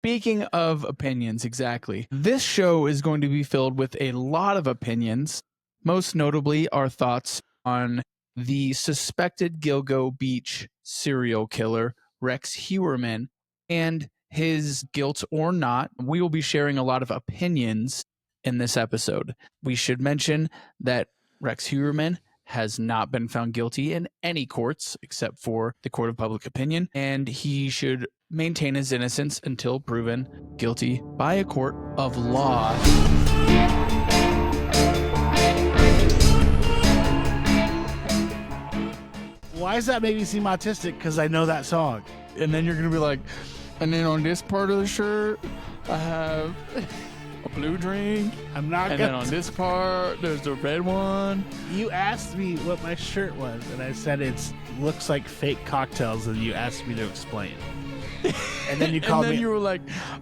Speaking of opinions, exactly. This show is going to be filled with a lot of opinions, most notably our thoughts on the suspected Gilgo Beach serial killer, Rex Heuerman, and his guilt or not. We will be sharing a lot of opinions in this episode. We should mention that Rex Heuerman has not been found guilty in any courts except for the court of public opinion, and he should maintain his innocence until proven guilty by a court of law. Why does that make me seem autistic? Because I know that song. And then you're going to be like, and then on this part of the shirt, I have a blue drink. I'm not And then on this part, there's the red one. You asked me what my shirt was, and I said it looks like fake cocktails, and you asked me to explain. And then you called and then me. you were like,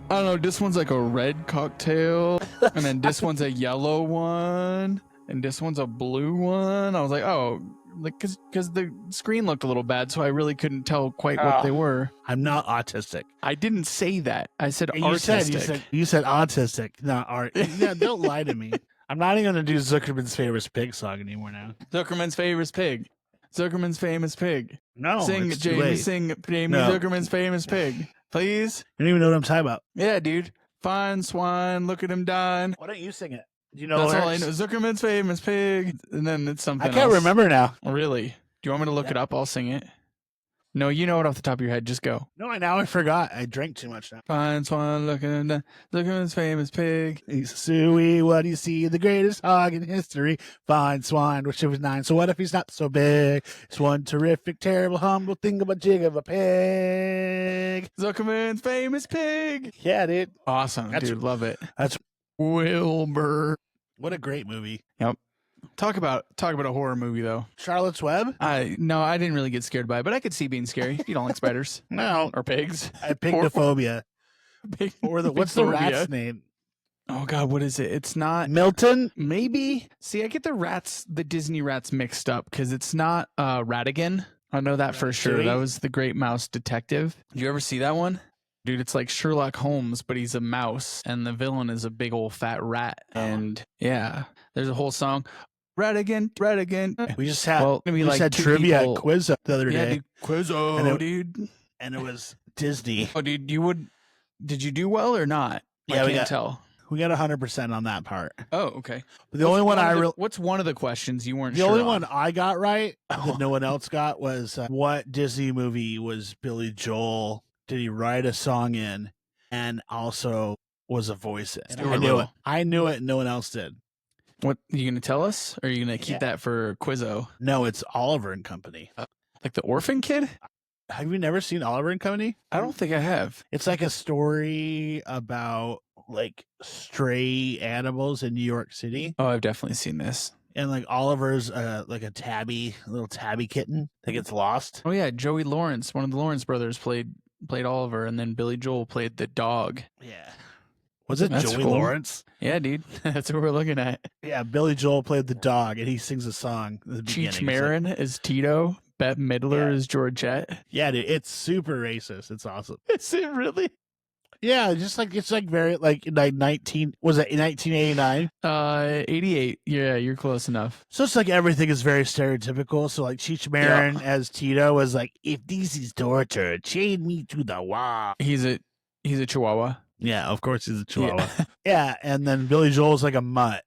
I don't know, this one's like a red cocktail, and then this one's a yellow one, and this one's a blue one. I was like, oh, like because the screen looked a little bad, so I really couldn't tell quite what they were. I'm not autistic. I didn't say that. I said And artistic. you said autistic, not art. Yeah, don't lie to me. I'm not even gonna do Zuckerman's favorite pig song anymore now. Zuckerman's favorite pig. Zuckerman's famous pig. No, Sing, it's too Jamie, late. sing, Jamie No. Zuckerman's famous pig. Please? You don't even know what I'm talking about. Yeah, dude. Fine swine, look at him dying. Why don't you sing it? Do you know? That's lyrics? all I know. Zuckerman's famous pig. And then it's something I can't else. remember now. Really? Do you want me to look it up? I'll sing it. No, you know it off the top of your head. Just go. No, I forgot. I drank too much now. Fine swan, look at him dying. Zuckerman's famous pig. He's a suey, what do you see? The greatest hog in history. Fine swine, wish it was 9. So what if he's not so big? It's one terrific, terrible, humble thing of a jig of a pig. Zuckerman's famous pig. Yeah, dude. Awesome, dude. Love it. That's Wilbur. what a great movie. Yep. Talk about a horror movie though. Charlotte's Web? No, I didn't really get scared by it, but I could see being scary. You don't like spiders No. or pigs. I pignophobia. Or what's the rat's name? Oh God, what is it? It's not Milton? maybe. See, I get the Disney rats mixed up because it's not Ratigan. I know that for sure. Ratatouille? That was the Great Mouse Detective. Did you ever see that one? Dude, it's like Sherlock Holmes, but he's a mouse, and the villain is a big old fat rat. And yeah, there's a whole song. Ratigan, Ratigan. We just had, Well, maybe we just like had two trivia people- at Quiz the other Yeah, day. dude, Quizzo, And it- dude. And it was Disney. Oh, dude, did you do well or not? Yeah, I we can't got- tell. We got 100% on that part. Oh, okay. But the only one What's one of the questions you weren't the sure only on? one I got right that no one else got was what Disney movie was Billy Joel? Did he write a song in, and also was a voice in? And Stuart I knew it. Little. I knew it. And no one else did. What, you going to tell us? Or are you going to keep Yeah. that for Quizzo? No, it's Oliver and Company. Like the orphan kid? Have you never seen Oliver and Company? I don't think I have. It's like a story about like stray animals in New York City, Oh, I've definitely seen this. and like Oliver's like a little tabby kitten that gets lost. Oh yeah, Joey Lawrence, one of the Lawrence brothers, played Oliver, and then Billy Joel played the dog. Yeah. Was it That's Joey cool. Lawrence? Yeah, dude, that's what we're looking at. Yeah, Billy Joel played the dog, and he sings a song. At the beginning. Cheech It's Marin is Tito. Bette Midler Yeah. is Georgette. Yeah, dude, it's super racist. It's awesome. Is it really? Yeah, just like it's like very like 1989. 88. Yeah, you're close enough. So it's like everything is very stereotypical. So like Cheech Marin as Tito was like, if this is torture, chain me to the wall. He's a Chihuahua. Yeah, of course he's a Chihuahua. Yeah, and then Billy Joel's like a mutt.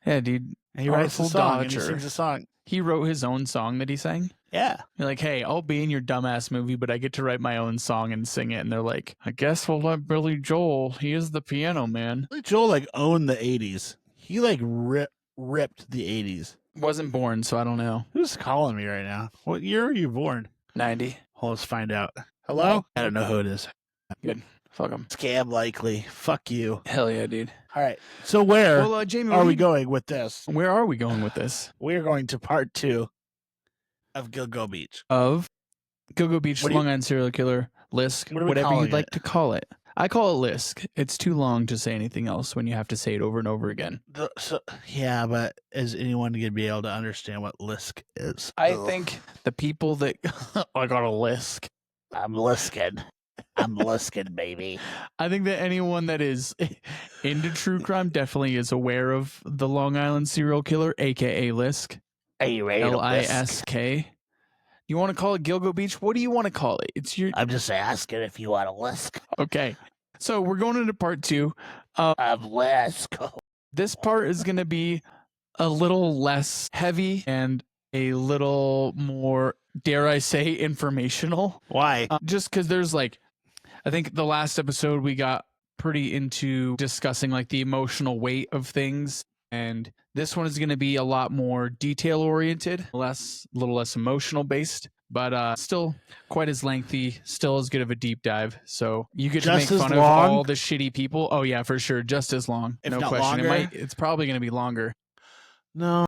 Yeah, dude. And he writes a Artful song and he Dodger. sings a song. He wrote his own song that he sang. Yeah. You're like, hey, I'll be in your dumbass movie, but I get to write my own song and sing it. And they're like, I guess we'll let Billy Joel. He is the piano man. Billy Joel like owned the 80s. He like ripped the 80s. Wasn't born, so I don't know. Who's calling me right now? What year are you born? 90. Well, let's find out. Hello? I don't know who it is. Good. Fuck him. Scam likely. Fuck you. Hell yeah, dude. All right. So where Well, Jamie, are we going with this? Where are we going with this? We're going to part 2 of Gilgo Beach. Of Gilgo Beach, What do you- Long Island serial killer, Lisk, What are we whatever calling you'd like it? to call it. I call it Lisk. It's too long to say anything else when you have to say it over and over again. Yeah, but is anyone going to be able to understand what Lisk is? I Ugh. think the people that I got a Lisk. I'm Liskin. I'm Luskin, baby. I think that anyone that is into true crime definitely is aware of the Long Island serial killer, aka Lisk. Are you ready to Lisk? You want to call it Gilgo Beach? What do you want to call it? It's your. I'm just asking if you want a Lisk. Okay. So we're going into part 2 of Lisk. This part is going to be a little less heavy and a little more, dare I say, informational. Why? Just because there's like, I think the last episode we got pretty into discussing like the emotional weight of things. And this one is going to be a lot more detail oriented, a little less emotional based, but still quite as lengthy, still as good of a deep dive. So you get just to make fun long? of all the shitty people. Oh yeah, for sure. Just as long. If no not question. Longer? It's probably going to be longer. No.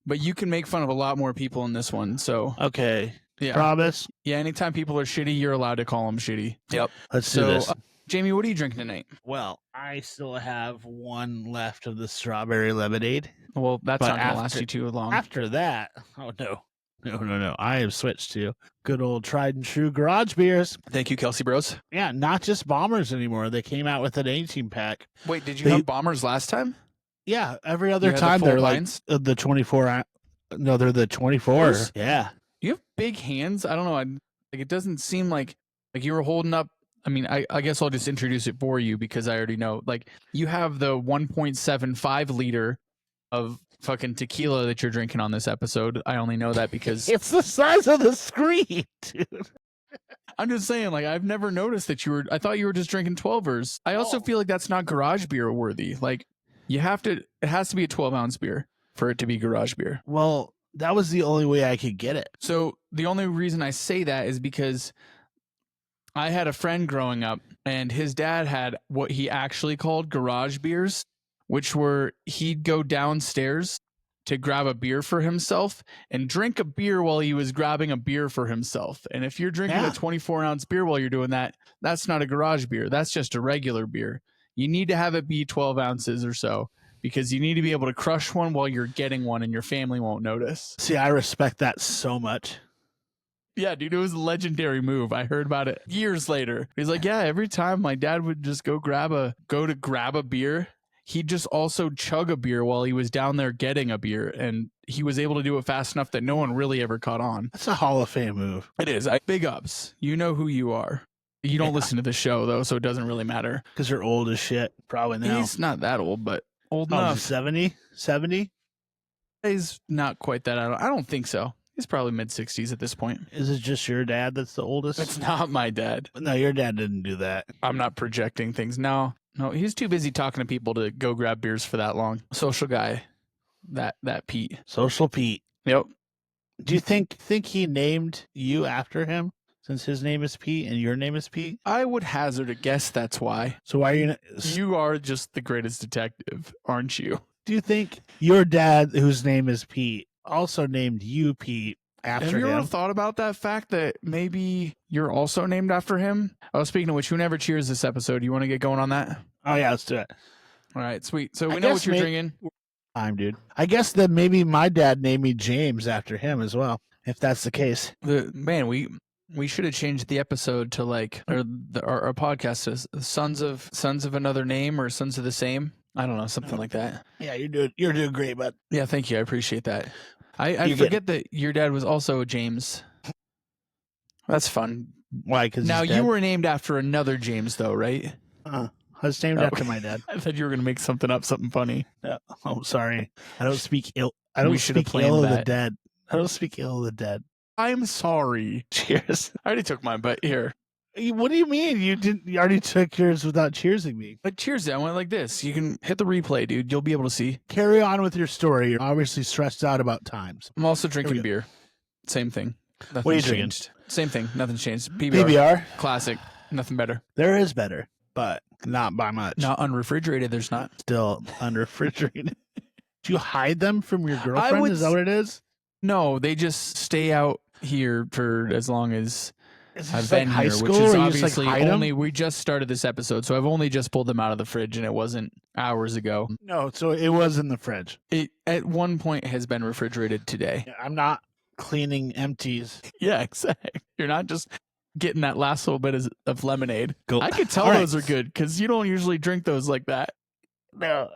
But you can make fun of a lot more people in this one. So okay. Yeah. Promise? Yeah, anytime people are shitty, you're allowed to call them shitty. Yep. Let's do this. Jamie, what are you drinking tonight? Well, I still have one left of the strawberry lemonade. Well, that's not going to last you too long. After that, oh no. No. I have switched to good old tried and true garage beers. Thank you, Kelsey Bros. Yeah, not just Bombers anymore. They came out with an 18-pack. Wait, did you have Bombers last time? Yeah, every other time they're like the 24. No, they're the 24. Yeah. You have big hands. I don't know. Like it doesn't seem like you were holding up. I mean, I guess I'll just introduce it for you because I already know. Like you have the 1.75 liter of fucking tequila that you're drinking on this episode. I only know that because it's the size of the screen, dude. I'm just saying, like, I've never noticed that I thought you were just drinking 12ers. I also feel like that's not garage beer worthy. Like it has to be a 12-ounce beer for it to be garage beer. Well, that was the only way I could get it. So the only reason I say that is because I had a friend growing up and his dad had what he actually called garage beers, which were he'd go downstairs to grab a beer for himself and drink a beer while he was grabbing a beer for himself. And if you're drinking a 24-ounce beer while you're doing that, that's not a garage beer. That's just a regular beer. You need to have it be 12 ounces or so because you need to be able to crush one while you're getting one and your family won't notice. See, I respect that so much. Yeah, dude, it was a legendary move. I heard about it years later. He's like, yeah, every time my dad would just go to grab a beer, he'd just also chug a beer while he was down there getting a beer. And he was able to do it fast enough that no one really ever caught on. That's a Hall of Fame move. It is. Big ups. You know who you are. You don't listen to the show, though, so it doesn't really matter. Because you're old as shit, probably now. He's not that old, but old enough. 70? 70? He's not quite that old. I don't think so. He's probably mid-60s at this point. Is it just your dad that's the oldest? It's not my dad. No, your dad didn't do that. I'm not projecting things. No, he's too busy talking to people to go grab beers for that long. Social guy, that Pete. Social Pete. Yep. Do you think he named you after him? Since his name is Pete and your name is Pete? I would hazard a guess that's why. So why are you... You are just the greatest detective, aren't you? Do you think your dad, whose name is Pete, also named you Pete after him? Have you ever thought about that fact that maybe you're also named after him? Oh, speaking of which, who never cheers this episode? You want to get going on that? Oh, yeah, let's do it. All right, sweet. So we know what you're drinking. Dude. I guess that maybe my dad named me James after him as well, if that's the case. Man, we should have changed the episode to like our podcast to sons of another name or sons of the same. I don't know, something like that. Yeah, you're doing great, bud. Yeah, thank you. I appreciate that. I forget that your dad was also James. That's fun. Why? Because now you were named after another James, though, right? I was named after my dad. I thought you were gonna make something funny. Oh, sorry. I don't speak ill. I don't speak ill of the dead. I don't speak ill of the dead. I'm sorry. Cheers. I already took mine, but here. What do you mean? You already took yours without cheersing me. But cheers, I went like this. You can hit the replay, dude. You'll be able to see. Carry on with your story. You're obviously stressed out about times. I'm also drinking beer. Same thing. What are you drinking? Same thing. Nothing's changed. PBR. Classic. Nothing better. There is better, but not by much. Not unrefrigerated. There's not. Still unrefrigerated. Do you hide them from your girlfriend? Is that what it is? No, they just stay out here for as long as I've been high here, school, which is or obviously only we just started this episode, so I've only just pulled them out of the fridge, and it wasn't hours ago. No, so it was in the fridge. It at one point has been refrigerated today. I'm not cleaning empties. Yeah, exactly. You're not just getting that last little bit of lemonade. Go. I could tell All right. those are good because you don't usually drink those like that. No,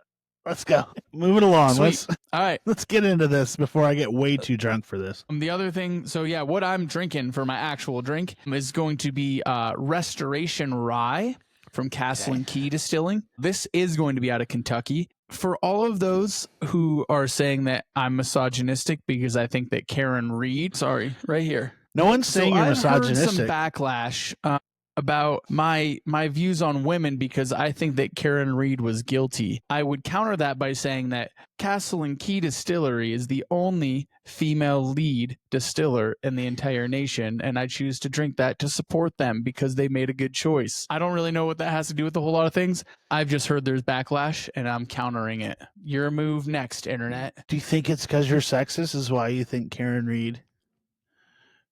let's go. Moving along. Sweet. All right. Let's get into this before I get way too drunk for this. The other thing, so yeah, what I'm drinking for my actual drink is going to be Restoration Rye from Castle and Key Distilling. This is going to be out of Kentucky. For all of those who are saying that I'm misogynistic because I think that Karen Reed, sorry, right here. No one's saying you're misogynistic. I've heard some backlash about my views on women because I think that Karen Reed was guilty. I would counter that by saying that Castle and Key Distillery is the only female lead distiller in the entire nation, and I choose to drink that to support them because they made a good choice. I don't really know what that has to do with a whole lot of things. I've just heard there's backlash, and I'm countering it. Your move next, internet. Do you think it's because you're sexist is why you think Karen Reed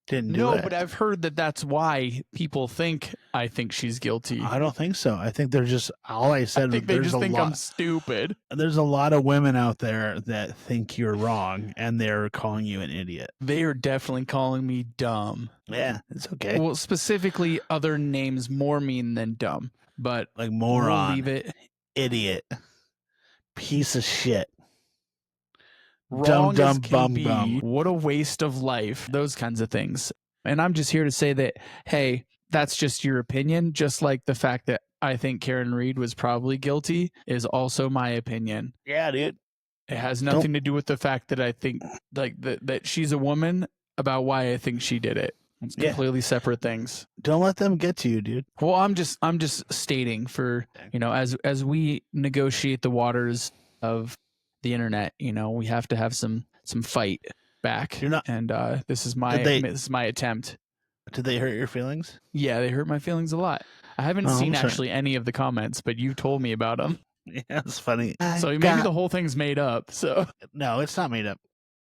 didn't do it? No, but I've heard that that's why people think I think she's guilty. I don't think so. I think they're just, all I said I think was they there's just a think lot. I'm stupid. There's a lot of women out there that think you're wrong and they're calling you an idiot. They are definitely calling me dumb. Yeah, it's okay. Well, specifically other names more mean than dumb, but Like moron, we'll leave it. idiot, piece of shit. Wrong Dumb, as dumb, can bum, be. bum. What a waste of life. Those kinds of things. And I'm just here to say that, hey, that's just your opinion. Just like the fact that I think Karen Reed was probably guilty is also my opinion. Yeah, dude. It has nothing to do with the fact that I think like that she's a woman about why I think she did it. It's completely separate things. Don't let them get to you, dude. Well, I'm just stating for, as we negotiate the waters of the internet, we have to have some fight back. You're not, and this is my attempt. Did they hurt your feelings? Yeah, they hurt my feelings a lot. I haven't seen actually any of the comments, but you told me about them. Yeah, it's funny. So maybe the whole thing's made up. So no, it's not made up.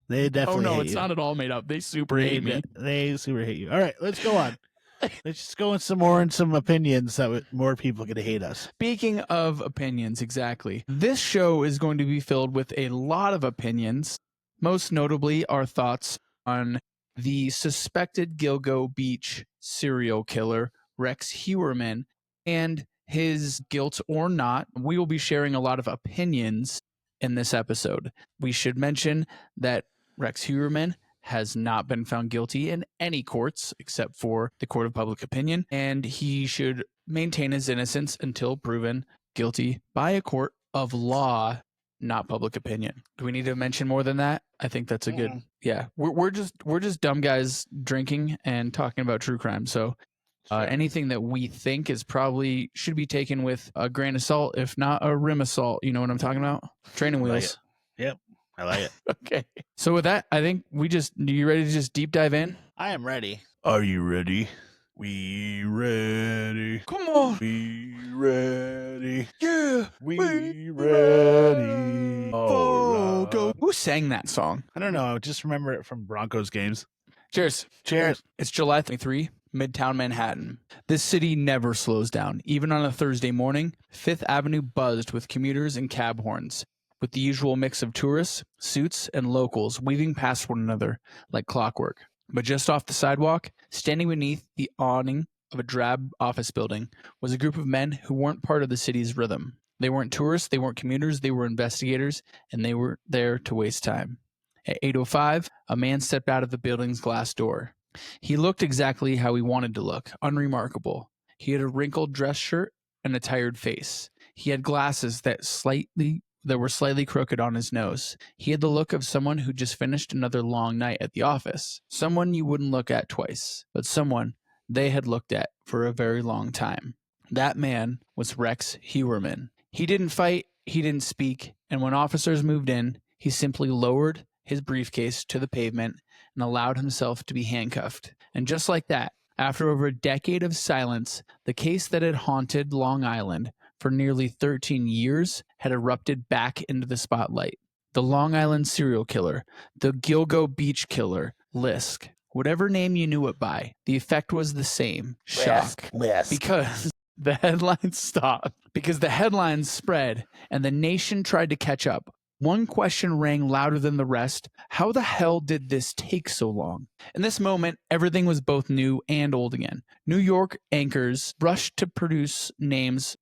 They definitely. Oh no, hate it's you. not at all made up. They super hate me. They super hate you. All right, let's go on. Let's just go in some opinions that more people could hate us. Speaking of opinions, exactly. This show is going to be filled with a lot of opinions, most notably our thoughts on the suspected Gilgo Beach serial killer, Rex Heuerman, and his guilt or not. We will be sharing a lot of opinions in this episode. We should mention that Rex Heuerman has not been found guilty in any courts except for the court of public opinion, and he should maintain his innocence until proven guilty by a court of law, not public opinion. Do we need to mention more than that? I think that's a good. Yeah, we're just dumb guys drinking and talking about true crime. So anything that we think is probably should be taken with a grain of salt, if not a rim of salt. You know what I'm talking about? Training wheels. Yep, I like it. Okay. So with that, I think you ready to just deep dive in? I am ready. Are you ready? We ready. Come on. We ready. Yeah. We ready. Oh, go. Who sang that song? I don't know. I just remember it from Broncos games. Cheers. Cheers. It's July 23, Midtown Manhattan. This city never slows down. Even on a Thursday morning, Fifth Avenue buzzed with commuters and cab horns, with the usual mix of tourists, suits, and locals weaving past one another like clockwork. But just off the sidewalk, standing beneath the awning of a drab office building, was a group of men who weren't part of the city's rhythm. They weren't tourists, they weren't commuters, they were investigators, and they were there to waste time. At 8:05, a man stepped out of the building's glass door. He looked exactly how he wanted to look, unremarkable. He had a wrinkled dress shirt and a tired face. He had glasses that were slightly crooked on his nose. He had the look of someone who just finished another long night at the office. Someone you wouldn't look at twice, but someone they had looked at for a very long time. That man was Rex Heuerman. He didn't fight, he didn't speak, and when officers moved in, he simply lowered his briefcase to the pavement and allowed himself to be handcuffed. And just like that, after over a decade of silence, the case that had haunted Long Island for nearly 13 years had erupted back into the spotlight. The Long Island serial killer, the Gilgo Beach killer, Lisk. Whatever name you knew it by, the effect was the same. Shock. Because the headlines stopped. Because the headlines spread and the nation tried to catch up. One question rang louder than the rest. How the hell did this take so long? In this moment, everything was both new and old again. New York anchors rushed to pronounce names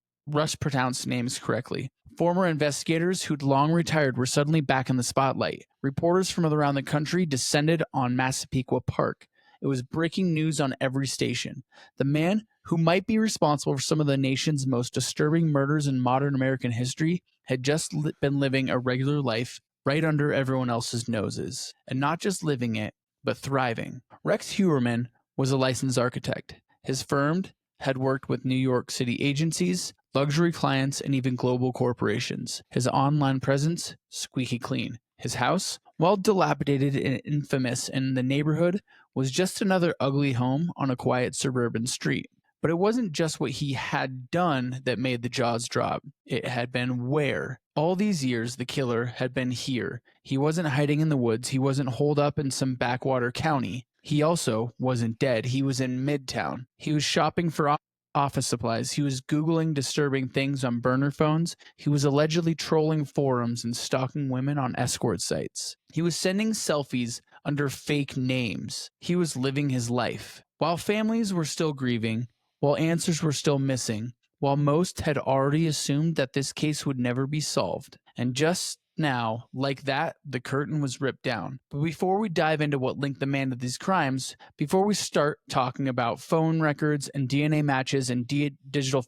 correctly. Former investigators who'd long retired were suddenly back in the spotlight. Reporters from around the country descended on Massapequa Park. It was breaking news on every station. The man who might be responsible for some of the nation's most disturbing murders in modern American history had just been living a regular life right under everyone else's noses. And not just living it, but thriving. Rex Heuerman was a licensed architect. His firm had worked with New York City agencies, luxury clients, and even global corporations. His online presence, squeaky clean. His house, while dilapidated and infamous in the neighborhood, was just another ugly home on a quiet suburban street. But it wasn't just what he had done that made the jaws drop. It had been where. All these years, the killer had been here. He wasn't hiding in the woods. He wasn't holed up in some backwater county. He also wasn't dead. He was in Midtown. He was shopping for office supplies. He was Googling disturbing things on burner phones. He was allegedly trolling forums and stalking women on escort sites. He was sending selfies under fake names. He was living his life. While families were still grieving, while answers were still missing, while most had already assumed that this case would never be solved. And just now, like that, the curtain was ripped down. But before we dive into what linked the man to these crimes, before we start talking about phone records and DNA matches and digital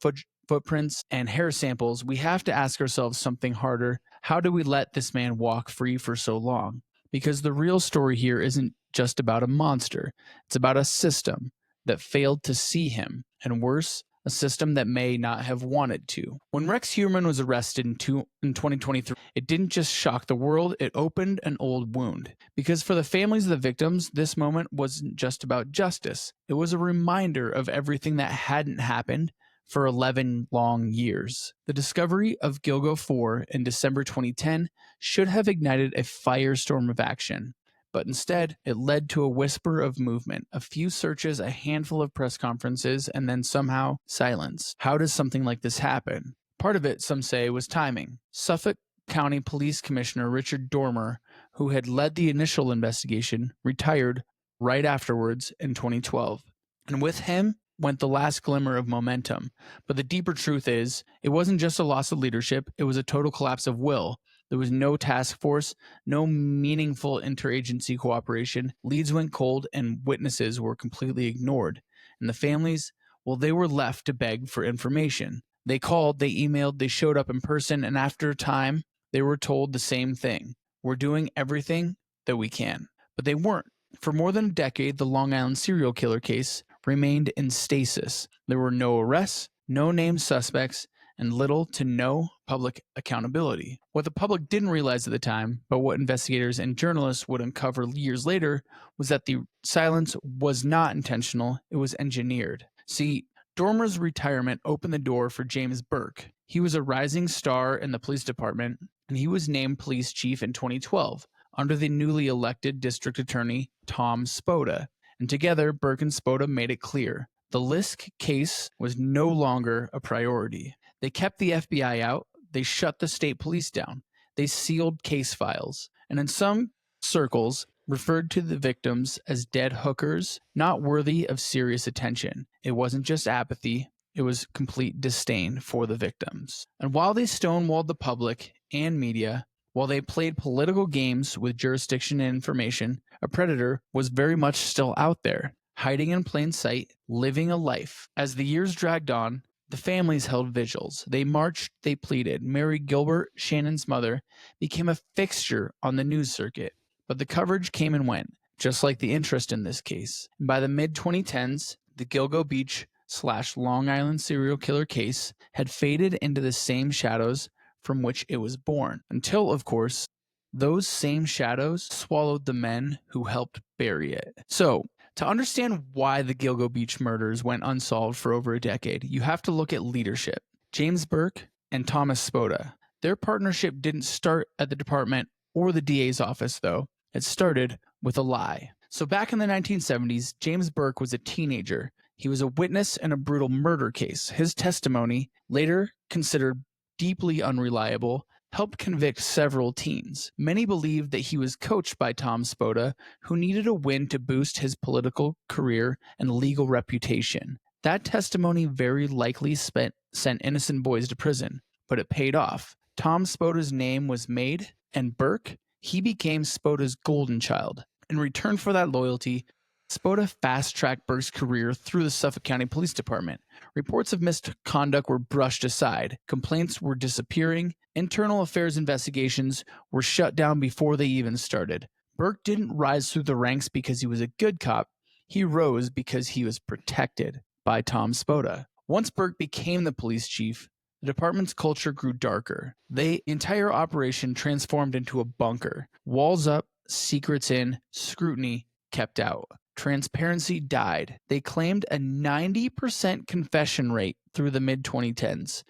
footprints and hair samples, we have to ask ourselves something harder. How do we let this man walk free for so long? Because the real story here isn't just about a monster. It's about a system that failed to see him, and worse, a system that may not have wanted to. When Rex Heuerman was arrested in 2023, it didn't just shock the world, it opened an old wound. Because for the families of the victims, this moment wasn't just about justice. It was a reminder of everything that hadn't happened for 11 long years. The discovery of Gilgo 4 in December 2010 should have ignited a firestorm of action. But instead, it led to a whisper of movement, a few searches, a handful of press conferences, and then somehow silence. How does something like this happen? Part of it, some say, was timing. Suffolk County Police Commissioner Richard Dormer, who had led the initial investigation, retired right afterwards in 2012. And with him went the last glimmer of momentum. But the deeper truth is, it wasn't just a loss of leadership, it was a total collapse of will. There was no task force, no meaningful interagency cooperation. Leads went cold and witnesses were completely ignored. And the families, well, they were left to beg for information. They called, they emailed, they showed up in person, and after a time, they were told the same thing. We're doing everything that we can. But they weren't. For more than a decade, the Long Island serial killer case remained in stasis. There were no arrests, no named suspects, and little to no public accountability. What the public didn't realize at the time, but what investigators and journalists would uncover years later, was that the silence was not intentional, it was engineered. See, Dormer's retirement opened the door for James Burke. He was a rising star in the police department, and he was named police chief in 2012, under the newly elected district attorney, Tom Spoda. And together, Burke and Spoda made it clear. The Lisk case was no longer a priority. They kept the FBI out, they shut the state police down, they sealed case files, and in some circles referred to the victims as dead hookers, not worthy of serious attention. It wasn't just apathy, it was complete disdain for the victims. And while they stonewalled the public and media, while they played political games with jurisdiction and information, a predator was very much still out there, hiding in plain sight, living a life. As the years dragged on, the families held vigils. They marched, they pleaded. Mary Gilbert, Shannon's mother, became a fixture on the news circuit. But the coverage came and went, just like the interest in this case. And by the mid-2010s, the Gilgo Beach / Long Island serial killer case had faded into the same shadows from which it was born. Until, of course, those same shadows swallowed the men who helped bury it. So, to understand why the Gilgo Beach murders went unsolved for over a decade, you have to look at leadership. James Burke and Thomas Spoda. Their partnership didn't start at the department or the DA's office, though. It started with a lie. So back in the 1970s, James Burke was a teenager. He was a witness in a brutal murder case. His testimony, later considered deeply unreliable, helped convict several teens. Many believed that he was coached by Tom Spota, who needed a win to boost his political career and legal reputation. That testimony very likely sent innocent boys to prison, but it paid off. Tom Spota's name was made, and Burke, he became Spota's golden child. In return for that loyalty, Spota fast-tracked Burke's career through the Suffolk County Police Department. Reports of misconduct were brushed aside. Complaints were disappearing. Internal affairs investigations were shut down before they even started. Burke didn't rise through the ranks because he was a good cop. He rose because he was protected by Tom Spota. Once Burke became the police chief, the department's culture grew darker. The entire operation transformed into a bunker. Walls up, secrets in, scrutiny kept out. Transparency died. They claimed a 90% confession rate through the mid-2010s.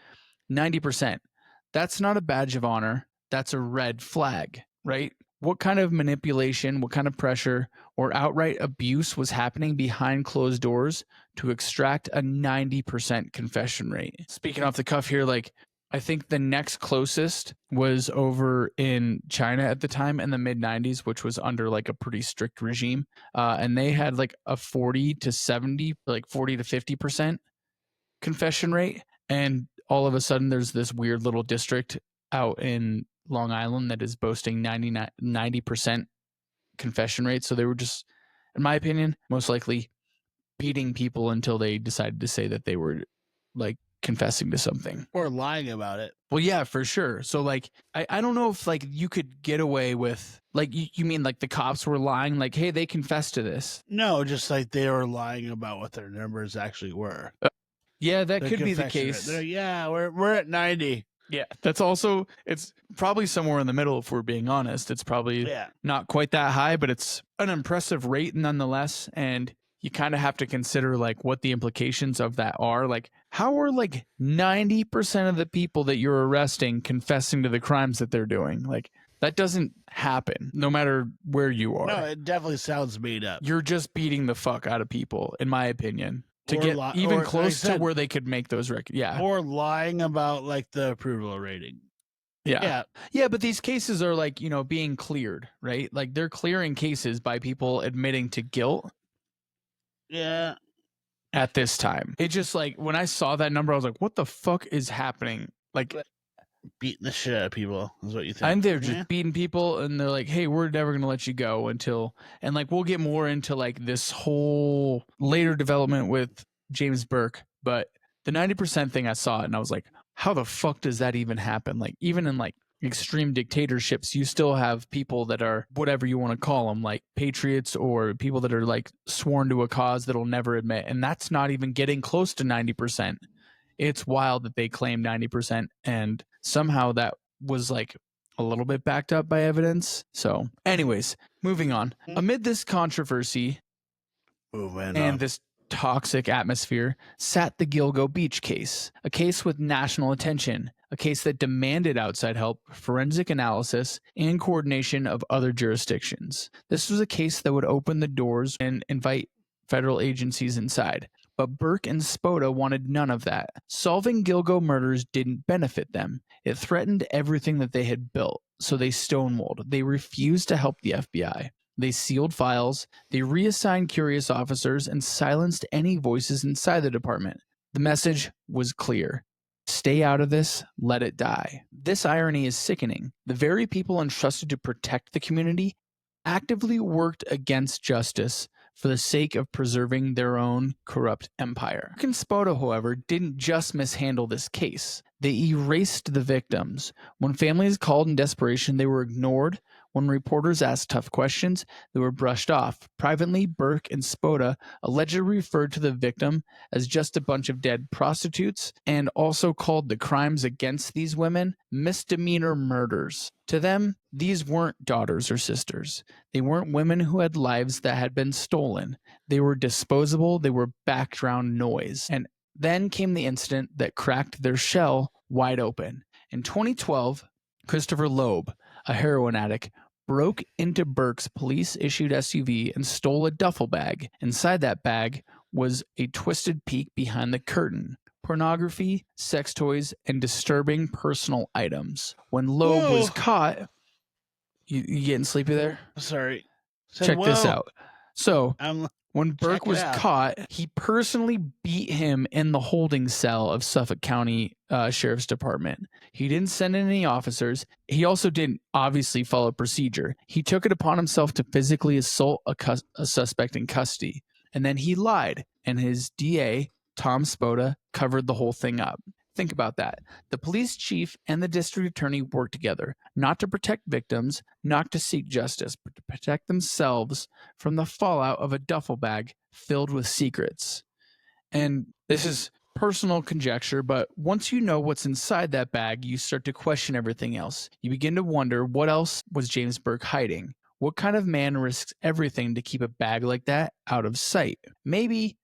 90%. That's not a badge of honor. That's a red flag, right? What kind of manipulation, what kind of pressure, or outright abuse was happening behind closed doors to extract a 90% confession rate? Speaking off the cuff here, like, I think the next closest was over in China at the time in the mid-90s, which was under like a pretty strict regime. And they had like a 40 to 70, like 40 to 50% confession rate. And all of a sudden there's this weird little district out in Long Island that is boasting 90% confession rate. So they were just, in my opinion, most likely beating people until they decided to say that they were like confessing to something or lying about it. Well, yeah, for sure. So like I don't know if like you could get away with like you mean like the cops were lying, like, hey, they confessed to this. No, just like they were lying about what their numbers actually were. Yeah, that The could be the confession rate. case. They're, yeah, we're at 90. Yeah, that's also, it's probably somewhere in the middle if we're being honest. It's probably not quite that high, but it's an impressive rate nonetheless. And you kind of have to consider like what the implications of that are. Like, how are like 90% of the people that you're arresting confessing to the crimes that they're doing? Like, that doesn't happen no matter where you are. No, it definitely sounds made up. You're just beating the fuck out of people, in my opinion, to Or get even or, close like I to said, where they could make those records. Yeah. or lying about like the approval rating. Yeah. Yeah, but these cases are like, you know, being cleared, right? Like they're clearing cases by people admitting to guilt. Yeah. At this time. It just like when I saw that number, I was like, what the fuck is happening? Like beating the shit out of people is what you think. And they're just beating people and they're like, hey, we're never gonna let you go until, and like we'll get more into like this whole later development with James Burke, but the 90% thing, I saw it and I was like, how the fuck does that even happen? Like even in like extreme dictatorships, you still have people that are whatever you want to call them, like patriots or people that are like sworn to a cause that'll never admit, and that's not even getting close to 90%. It's wild that they claim 90%, and somehow that was like a little bit backed up by evidence. So anyways, moving on. Amid this controversy and this toxic atmosphere sat the Gilgo Beach case, a case with national attention, a case that demanded outside help, forensic analysis, and coordination of other jurisdictions. This was a case that would open the doors and invite federal agencies inside. But Burke and Spota wanted none of that. Solving Gilgo murders didn't benefit them. It threatened everything that they had built, so they stonewalled. They refused to help the FBI. They sealed files, they reassigned curious officers, and silenced any voices inside the department. The message was clear. Stay out of this, let it die. This irony is sickening. The very people entrusted to protect the community actively worked against justice for the sake of preserving their own corrupt empire. Burke and Spota, however, didn't just mishandle this case. They erased the victims. When families called in desperation, they were ignored. When reporters asked tough questions, they were brushed off. Privately, Burke and Spota allegedly referred to the victim as just a bunch of dead prostitutes and also called the crimes against these women misdemeanor murders. To them, these weren't daughters or sisters. They weren't women who had lives that had been stolen. They were disposable. They were background noise. And then came the incident that cracked their shell wide open. In 2012, Christopher Loeb, a heroin addict, broke into Burke's police-issued SUV and stole a duffel bag. Inside that bag was a twisted peek behind the curtain. pornography, sex toys, and disturbing personal items. When Loeb was caught, you getting sleepy there? Sorry. Check this out. So, I'm when Burke check it was out. caught, he personally beat him in the holding cell of Suffolk County Sheriff's Department. He didn't send in any officers. He also didn't obviously follow procedure. He took it upon himself to physically assault a suspect in custody. And then he lied, and his DA, Tom Spoda, covered the whole thing up. Think about that. The police chief and the district attorney worked together, not to protect victims, not to seek justice, but to protect themselves from the fallout of a duffel bag filled with secrets. And this is personal conjecture, but once you know what's inside that bag, you start to question everything else. You begin to wonder, what else was James Burke hiding? What kind of man risks everything to keep a bag like that out of sight? Maybe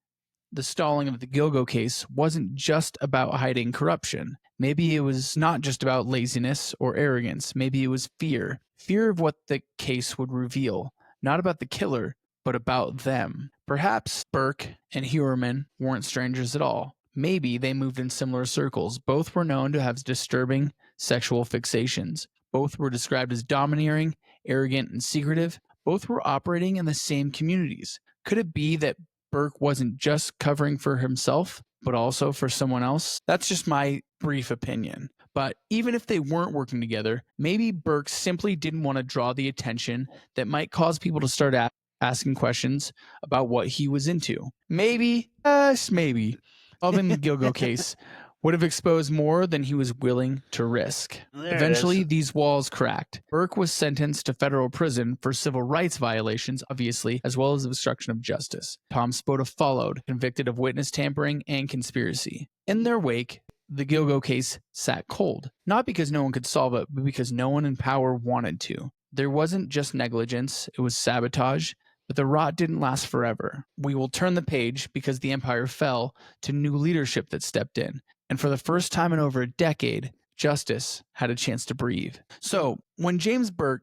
the stalling of the Gilgo case wasn't just about hiding corruption. Maybe it was not just about laziness or arrogance. Maybe it was fear. Fear of what the case would reveal. Not about the killer, but about them. Perhaps Burke and Heuerman weren't strangers at all. Maybe they moved in similar circles. Both were known to have disturbing sexual fixations. Both were described as domineering, arrogant, and secretive. Both were operating in the same communities. Could it be that Burke wasn't just covering for himself, but also for someone else? That's just my brief opinion. But even if they weren't working together, maybe Burke simply didn't want to draw the attention that might cause people to start asking questions about what he was into. Maybe, maybe, solving the Gilgo case would have exposed more than he was willing to risk. Eventually, these walls cracked. Burke was sentenced to federal prison for civil rights violations, obviously, as well as obstruction of justice. Tom Spoda followed, convicted of witness tampering and conspiracy. In their wake, the Gilgo case sat cold, not because no one could solve it, but because no one in power wanted to. There wasn't just negligence, it was sabotage, but the rot didn't last forever. We will turn the page because the empire fell to new leadership that stepped in. And for the first time in over a decade, justice had a chance to breathe. So when James Burke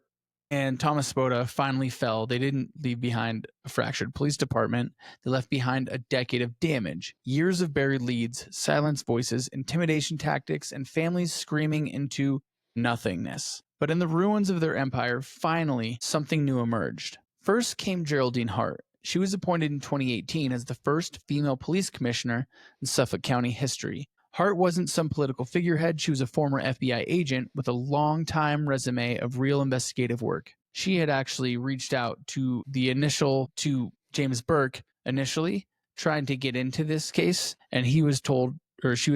and Thomas Spoda finally fell, they didn't leave behind a fractured police department. They left behind a decade of damage, years of buried leads, silenced voices, intimidation tactics, and families screaming into nothingness. But in the ruins of their empire, finally, something new emerged. First came Geraldine Hart. She was appointed in 2018 as the first female police commissioner in Suffolk County history. Hart wasn't some political figurehead. She was a former FBI agent with a long-time resume of real investigative work. She had actually reached out to James Burke initially, trying to get into this case, and she was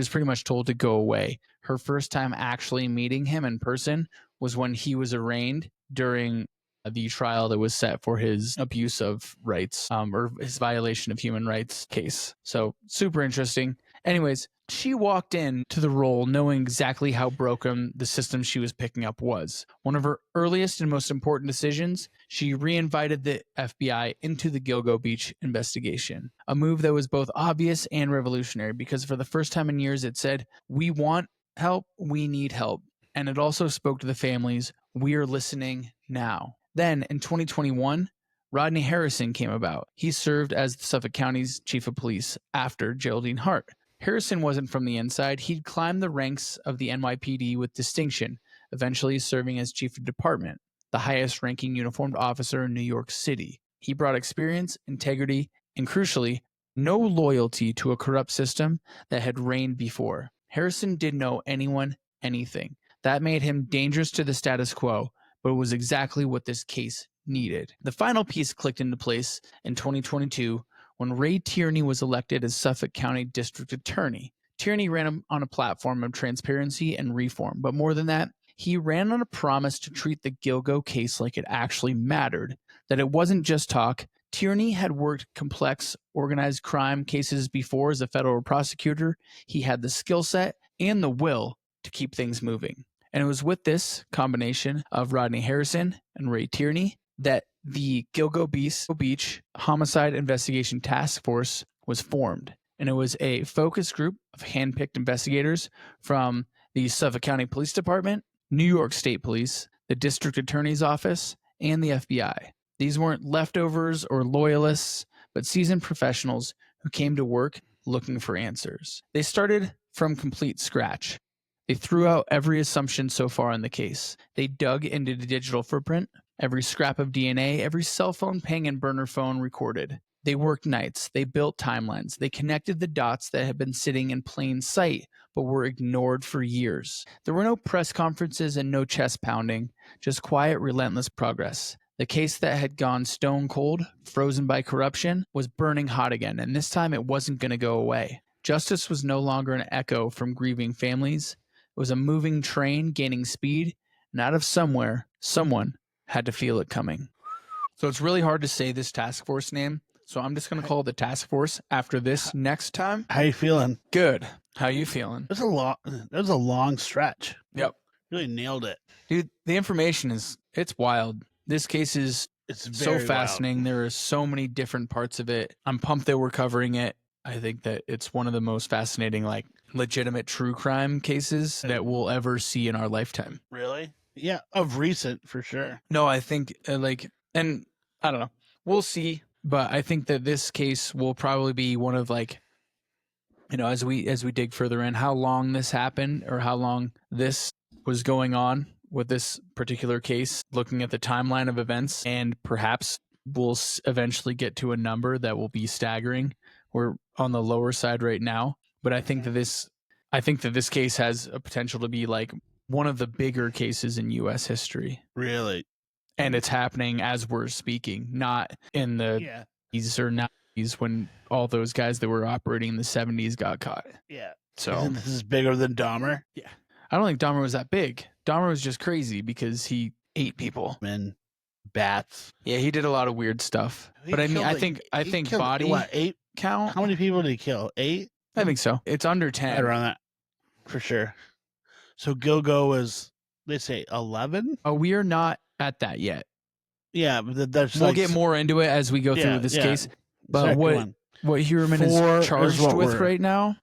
pretty much told to go away. Her first time actually meeting him in person was when he was arraigned during the trial that was set for his abuse of rights, or his violation of human rights case. So super interesting. Anyways, she walked into the role knowing exactly how broken the system she was picking up was. One of her earliest and most important decisions, she reinvited the FBI into the Gilgo Beach investigation, a move that was both obvious and revolutionary because for the first time in years it said, "We want help, we need help." And it also spoke to the families, "We are listening now." Then in 2021, Rodney Harrison came about. He served as Suffolk County's chief of police after Geraldine Hart. Harrison wasn't from the inside. He'd climbed the ranks of the NYPD with distinction, eventually serving as chief of department, the highest ranking uniformed officer in New York City. He brought experience, integrity, and crucially, no loyalty to a corrupt system that had reigned before. Harrison didn't know anyone, anything. That made him dangerous to the status quo, but it was exactly what this case needed. The final piece clicked into place in 2022 when Ray Tierney was elected as Suffolk County District Attorney. Tierney ran on a platform of transparency and reform, but more than that, he ran on a promise to treat the Gilgo case like it actually mattered, that it wasn't just talk. Tierney had worked complex, organized crime cases before as a federal prosecutor. He had the skill set and the will to keep things moving. And it was with this combination of Rodney Harrison and Ray Tierney that the Gilgo Beach Homicide Investigation Task Force was formed. And it was a focus group of handpicked investigators from the Suffolk County Police Department, New York State Police, the District Attorney's Office, and the FBI. These weren't leftovers or loyalists, but seasoned professionals who came to work looking for answers. They started from complete scratch. They threw out every assumption so far in the case. They dug into the digital footprint, every scrap of DNA, every cell phone ping and burner phone recorded. They worked nights. They built timelines. They connected the dots that had been sitting in plain sight but were ignored for years. There were no press conferences and no chest pounding, just quiet, relentless progress. The case that had gone stone cold, frozen by corruption, was burning hot again, and this time it wasn't going to go away. Justice was no longer an echo from grieving families. It was a moving train gaining speed, and out of somewhere, someone had to feel it coming. So it's really hard to say this task force name, so I'm just going to call it the task force after this next time. How you feeling? Good. How you feeling? That was a long stretch. Yep. Really nailed it. Dude, the information it's wild. This case is It's so very fascinating. wild. There are so many different parts of it. I'm pumped that we're covering it. I think that it's one of the most fascinating, like, legitimate true crime cases that we'll ever see in our lifetime. Really? Yeah, of recent for sure. No, I think and I don't know. We'll see, but I think that this case will probably be one of, like, you know, as we dig further in, how long this happened or how long this was going on with this particular case, looking at the timeline of events, and perhaps we'll eventually get to a number that will be staggering. We're on the lower side right now, but I think that this case has a potential to be like one of the bigger cases in U.S. history. Really? And it's happening as we're speaking, not in the 80s or 90s when all those guys that were operating in the 70s got caught. Yeah. So And this is bigger than Dahmer? Yeah. I don't think Dahmer was that big. Dahmer was just crazy because he ate people. And bats. Yeah, he did a lot of weird stuff. He But I mean, killed, I like, think he killed, body what, 8? count. How many people did he kill? 8? I think so. It's under 10. Right around that. For sure. So Gilgo was, they say, 11? Oh, we are not at that yet. Yeah, but that's We'll like, get more into it as we go through this case. But second what one Heuerman 4 is is charged what with we're- right now,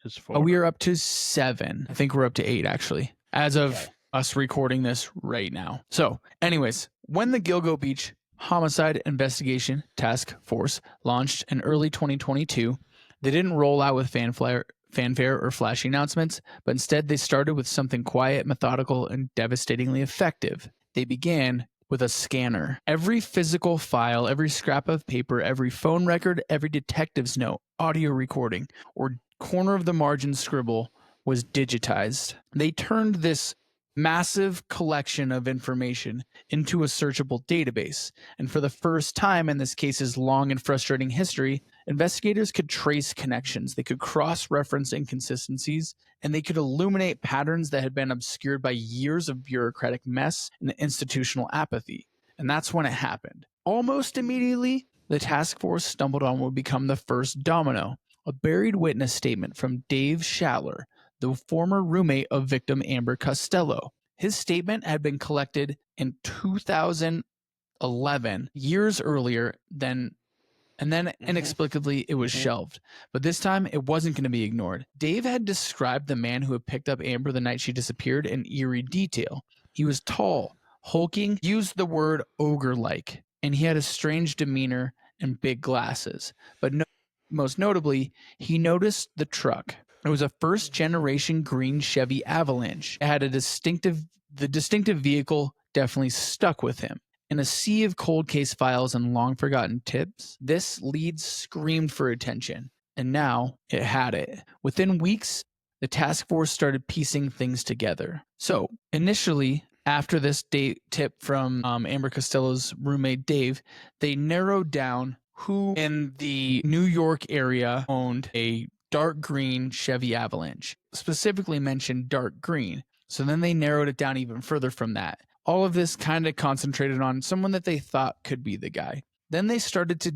is 4. we are up to 7. I think we're up to 8, actually, as of us recording this right now. So, anyways, when the Gilgo Beach Homicide Investigation Task Force launched in early 2022, they didn't roll out with fanfare or flashy announcements, but instead they started with something quiet, methodical, and devastatingly effective. They began with a scanner. Every physical file, every scrap of paper, every phone record, every detective's note, audio recording, or corner of the margin scribble was digitized. They turned this massive collection of information into a searchable database. And for the first time in this case's long and frustrating history, investigators could trace connections. They could cross-reference inconsistencies, and they could illuminate patterns that had been obscured by years of bureaucratic mess and institutional apathy. And that's when it happened. Almost immediately, the task force stumbled on what would become the first domino, a buried witness statement from Dave Schaller, the former roommate of victim Amber Costello. His statement had been collected in 2011, years earlier, and then inexplicably it was shelved. But this time it wasn't going to be ignored. Dave had described the man who had picked up Amber the night she disappeared in eerie detail. He was tall, hulking, used the word ogre-like, and he had a strange demeanor and big glasses. But most notably, he noticed the truck. It was a first-generation green Chevy Avalanche. It had the distinctive vehicle definitely stuck with him. In a sea of cold case files and long-forgotten tips, this lead screamed for attention, and now it had it. Within weeks, the task force started piecing things together. So, initially, after this tip from Amber Costello's roommate Dave, they narrowed down who in the New York area owned a dark green Chevy Avalanche, specifically mentioned dark green. So then they narrowed it down even further from that. All of this kind of concentrated on someone that they thought could be the guy. Then they started to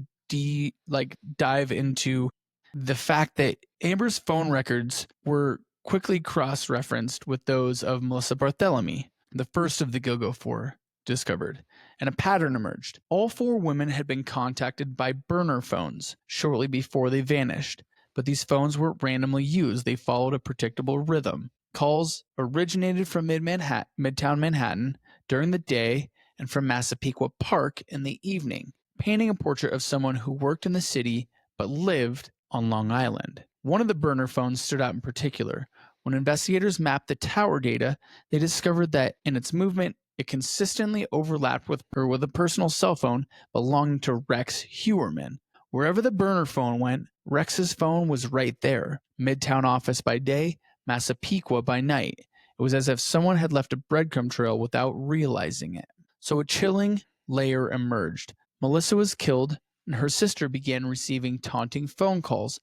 dive into the fact that Amber's phone records were quickly cross-referenced with those of Melissa Barthelemy, the first of the Gilgo Four discovered, and a pattern emerged. All 4 women had been contacted by burner phones shortly before they vanished. But these phones were randomly used. They followed a predictable rhythm. Calls originated from Midtown Manhattan during the day and from Massapequa Park in the evening, painting a portrait of someone who worked in the city but lived on Long Island. One of the burner phones stood out in particular. When investigators mapped the tower data, they discovered that in its movement, it consistently overlapped with a personal cell phone belonging to Rex Heuerman. Wherever the burner phone went, Rex's phone was right there. Midtown office by day, Massapequa by night. It was as if someone had left a breadcrumb trail without realizing it. So a chilling layer emerged. Melissa was killed, and her sister began receiving taunting phone calls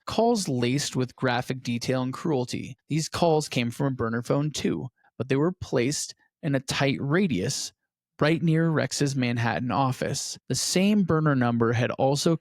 laced with graphic detail and cruelty. These calls came from a burner phone too, but they were placed in a tight radius right near Rex's Manhattan office. The same burner number had also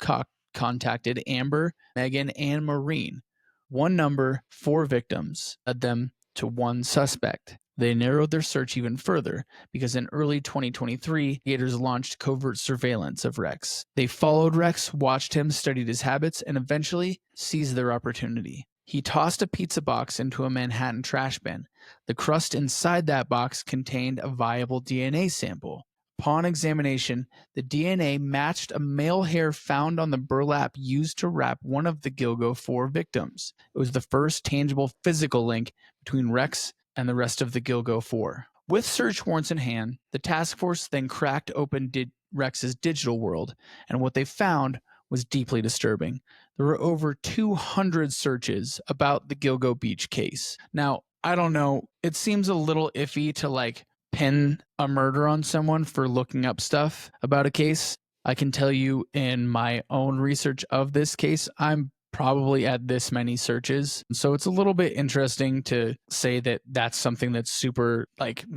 contacted Amber, Megan, and Maureen. One number, 4 victims, led them to one suspect. They narrowed their search even further because in early 2023, investigators launched covert surveillance of Rex. They followed Rex, watched him, studied his habits, and eventually seized their opportunity. He tossed a pizza box into a Manhattan trash bin. The crust inside that box contained a viable DNA sample. Upon examination, the DNA matched a male hair found on the burlap used to wrap one of the Gilgo 4 victims. It was the first tangible physical link between Rex and the rest of the Gilgo 4. With search warrants in hand, the task force then cracked open Rex's digital world, and what they found was deeply disturbing. There were over 200 searches about the Gilgo Beach case. Now, I don't know, it seems a little iffy to pin a murder on someone for looking up stuff about a case. I can tell you in my own research of this case, I'm probably at this many searches. So it's a little bit interesting to say that that's something that's super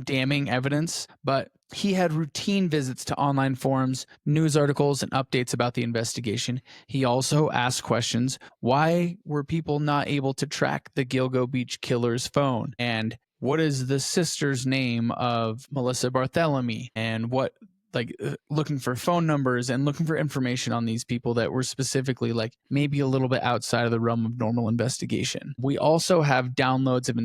damning evidence, but he had routine visits to online forums, news articles, and updates about the investigation. He also asked questions. Why were people not able to track the Gilgo Beach killer's phone? And what is the sister's name of Melissa Barthélemy? And looking for phone numbers and looking for information on these people that were specifically maybe a little bit outside of the realm of normal investigation. We also have downloads of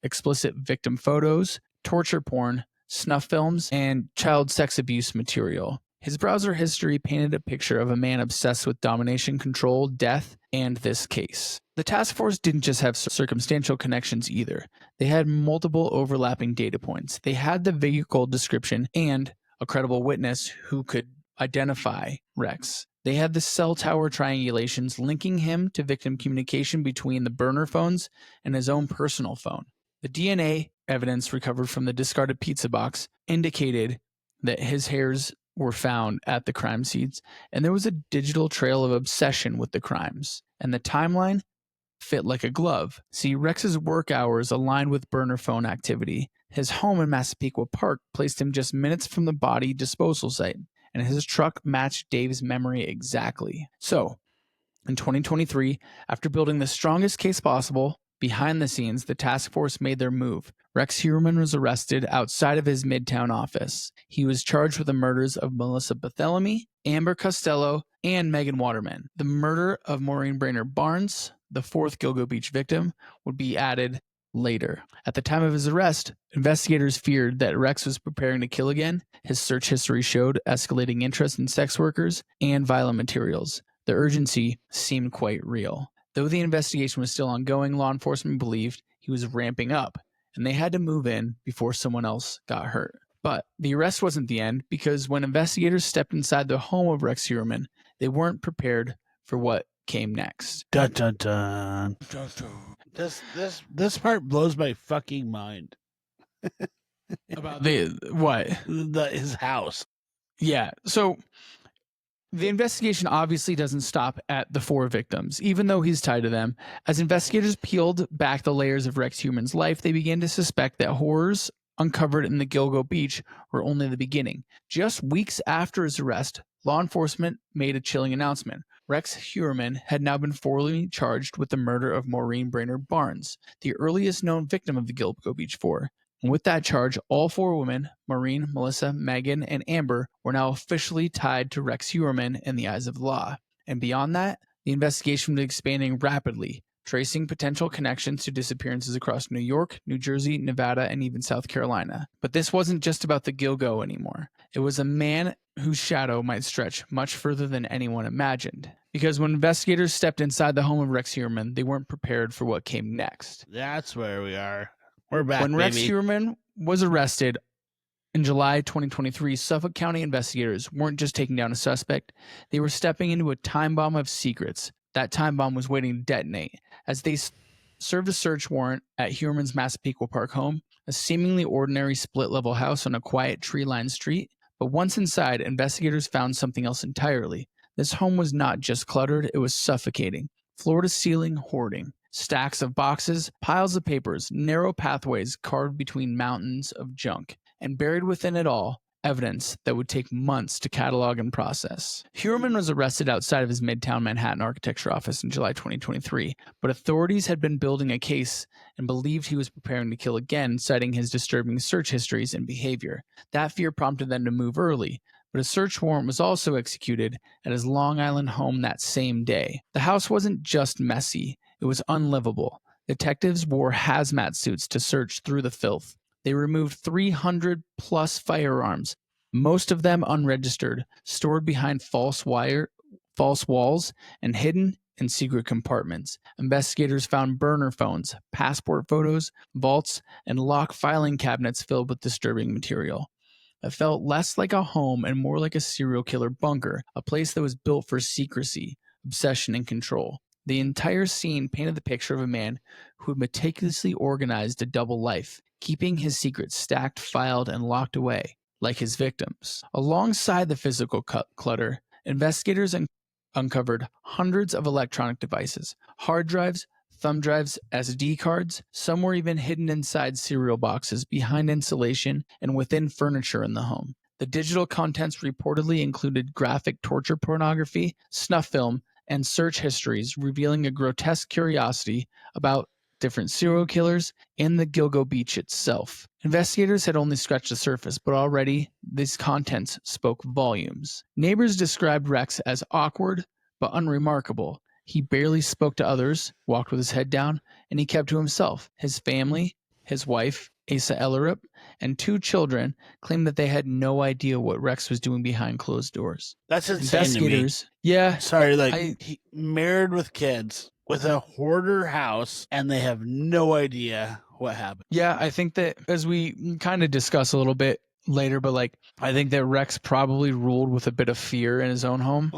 explicit victim photos, torture porn, snuff films, and child sex abuse material. His browser history painted a picture of a man obsessed with domination, control, death, and this case. The task force didn't just have circumstantial connections either. They had multiple overlapping data points. They had the vehicle description and a credible witness who could identify Rex. They had the cell tower triangulations linking him to victim communication between the burner phones and his own personal phone. The DNA evidence recovered from the discarded pizza box indicated that his hairs were found at the crime scenes, and there was a digital trail of obsession with the crimes. And the timeline fit like a glove. See, Rex's work hours aligned with burner phone activity. His home in Massapequa Park placed him just minutes from the body disposal site, and his truck matched Dave's memory exactly. So, in 2023, after building the strongest case possible, behind the scenes, the task force made their move. Rex Heuerman was arrested outside of his Midtown office. He was charged with the murders of Melissa Barthélemy, Amber Costello, and Megan Waterman. The murder of Maureen Brainerd Barnes, the 4th Gilgo Beach victim, would be added later. At the time of his arrest, investigators feared that Rex was preparing to kill again. His search history showed escalating interest in sex workers and violent materials. The urgency seemed quite real. Though the investigation was still ongoing, law enforcement believed he was ramping up, and they had to move in before someone else got hurt. But the arrest wasn't the end, because when investigators stepped inside the home of Rex Heuerman, they weren't prepared for what came next. Dun dun dun. This part blows my fucking mind. About what? His house. Yeah. So the investigation obviously doesn't stop at the 4 victims, even though he's tied to them. As investigators peeled back the layers of Rex Heuerman's life, they began to suspect that horrors uncovered in the Gilgo Beach were only the beginning. Just weeks after his arrest, law enforcement made a chilling announcement. Rex Heuerman had now been formally charged with the murder of Maureen Brainerd Barnes, the earliest known victim of the Gilgo Beach 4. And with that charge, all 4 women, Maureen, Melissa, Megan, and Amber, were now officially tied to Rex Heuerman in the eyes of the law. And beyond that, the investigation was expanding rapidly, tracing potential connections to disappearances across New York, New Jersey, Nevada, and even South Carolina. But this wasn't just about the Gilgo anymore. It was a man whose shadow might stretch much further than anyone imagined. Because when investigators stepped inside the home of Rex Heuerman, they weren't prepared for what came next. That's where we are. We're back, When Rex baby. Heuerman was arrested in July 2023, Suffolk County investigators weren't just taking down a suspect, they were stepping into a time bomb of secrets. That time bomb was waiting to detonate as they served a search warrant at Heuerman's Massapequa Park home, a seemingly ordinary split-level house on a quiet tree-lined street. But once inside, investigators found something else entirely. This home was not just cluttered, it was suffocating. Floor-to-ceiling hoarding. Stacks of boxes, piles of papers, narrow pathways carved between mountains of junk. And buried within it all, evidence that would take months to catalog and process. Heuerman was arrested outside of his Midtown Manhattan architecture office in July 2023, but authorities had been building a case and believed he was preparing to kill again, citing his disturbing search histories and behavior. That fear prompted them to move early, but a search warrant was also executed at his Long Island home that same day. The house wasn't just messy, it was unlivable. Detectives wore hazmat suits to search through the filth. They removed 300 plus firearms, most of them unregistered, stored behind false walls, and hidden in secret compartments. Investigators found burner phones, passport photos, vaults, and locked filing cabinets filled with disturbing material. It felt less like a home and more like a serial killer bunker, a place that was built for secrecy, obsession, and control. The entire scene painted the picture of a man who had meticulously organized a double life, keeping his secrets stacked, filed, and locked away, like his victims. Alongside the physical clutter, investigators uncovered hundreds of electronic devices, hard drives, thumb drives, SD cards. Some were even hidden inside cereal boxes, behind insulation, and within furniture in the home. The digital contents reportedly included graphic torture pornography, snuff film, and search histories, revealing a grotesque curiosity about different serial killers and the Gilgo Beach itself. Investigators had only scratched the surface, but already these contents spoke volumes. Neighbors described Rex as awkward but unremarkable. He barely spoke to others, walked with his head down, and he kept to himself. His family, his wife, Asa Ellerup, and 2 children claimed that they had no idea what Rex was doing behind closed doors. That's insane to me. Yeah. Sorry, he married with kids with a hoarder house, and they have no idea what happened. Yeah, I think that as we kind of discuss a little bit later, but I think that Rex probably ruled with a bit of fear in his own home.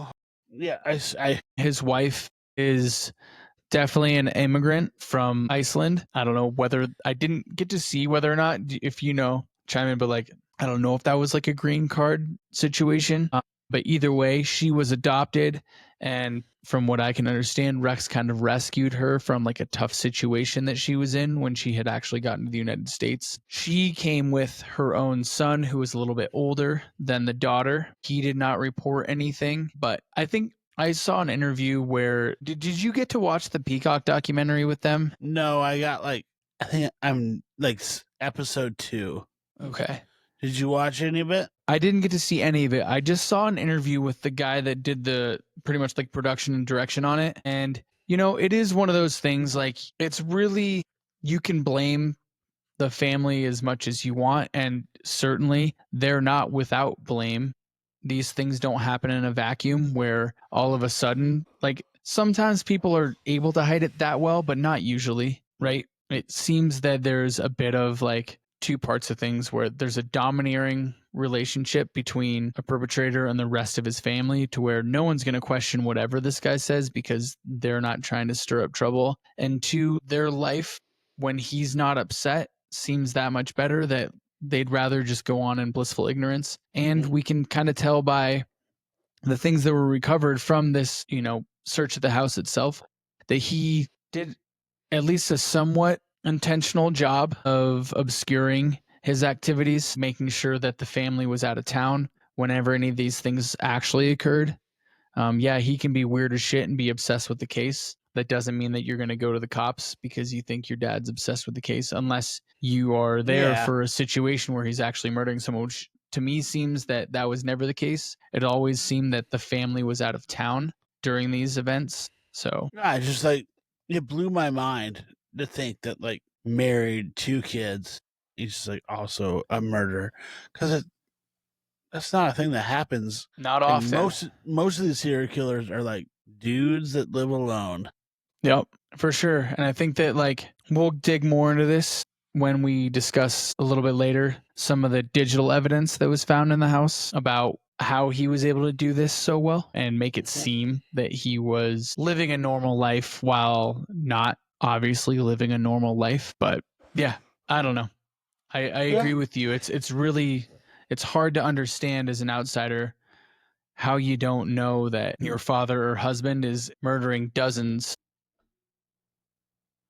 Yeah, his wife is definitely an immigrant from Iceland. I don't know whether I didn't get to see whether or not, if you know, chime in, but I don't know if that was a green card situation. But either way, she was adopted, and from what I can understand, Rex kind of rescued her from a tough situation that she was in when she had actually gotten to the United States. She came with her own son, who was a little bit older than the daughter. He did not report anything, but I think I saw an interview where did you get to watch the Peacock documentary with them? No, I got I think I'm episode 2. Okay. Did you watch any of it? I didn't get to see any of it. I just saw an interview with the guy that did the pretty much production and direction on it. And, it is one of those things it's really, you can blame the family as much as you want. And certainly they're not without blame. These things don't happen in a vacuum where all of a sudden, sometimes people are able to hide it that well, but not usually, right? It seems that there's a bit of 2 parts of things where there's a domineering relationship between a perpetrator and the rest of his family to where no one's going to question whatever this guy says because they're not trying to stir up trouble. And 2, their life when he's not upset seems that much better that they'd rather just go on in blissful ignorance. And we can kind of tell by the things that were recovered from this, search of the house itself, that he did at least a somewhat intentional job of obscuring his activities, making sure that the family was out of town whenever any of these things actually occurred. Yeah, he can be weird as shit and be obsessed with the case. That doesn't mean that you're going to go to the cops because you think your dad's obsessed with the case, unless you are there for a situation where he's actually murdering someone, which to me seems that was never the case. It always seemed that the family was out of town during these events. So yeah, just it blew my mind to think that married 2 kids, he's also a murderer, because that's not a thing that happens. Not Like often. most of these serial killers are like dudes that live alone. Yep, for sure. And I think that like we'll dig more into this when we discuss a little bit later some of the digital evidence that was found in the house about how he was able to do this so well and make it seem that he was living a normal life while not obviously living a normal life. But yeah, I don't know. I agree with you. It's really it's hard to understand as an outsider how you don't know that your father or husband is murdering dozens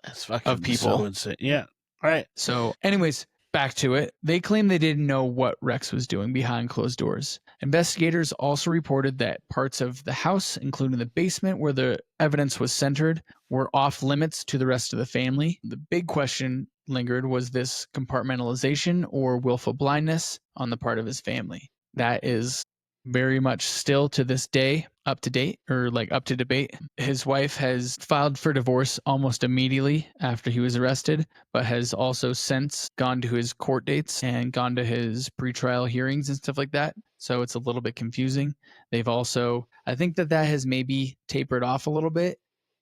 That's of fucking people. so insane. Yeah. All right. So, anyways, back to it. They claim they didn't know what Rex was doing behind closed doors. Investigators also reported that parts of the house, including the basement where the evidence was centered, were off limits to the rest of the family. The big question lingered was this compartmentalization or willful blindness on the part of his family. That is very much still to this day up to date or like up to debate. His wife has filed for divorce almost immediately after he was arrested, but has also since gone to his court dates and gone to his pretrial hearings and stuff like that. So it's a little bit confusing. They've also, I think that has maybe tapered off a little bit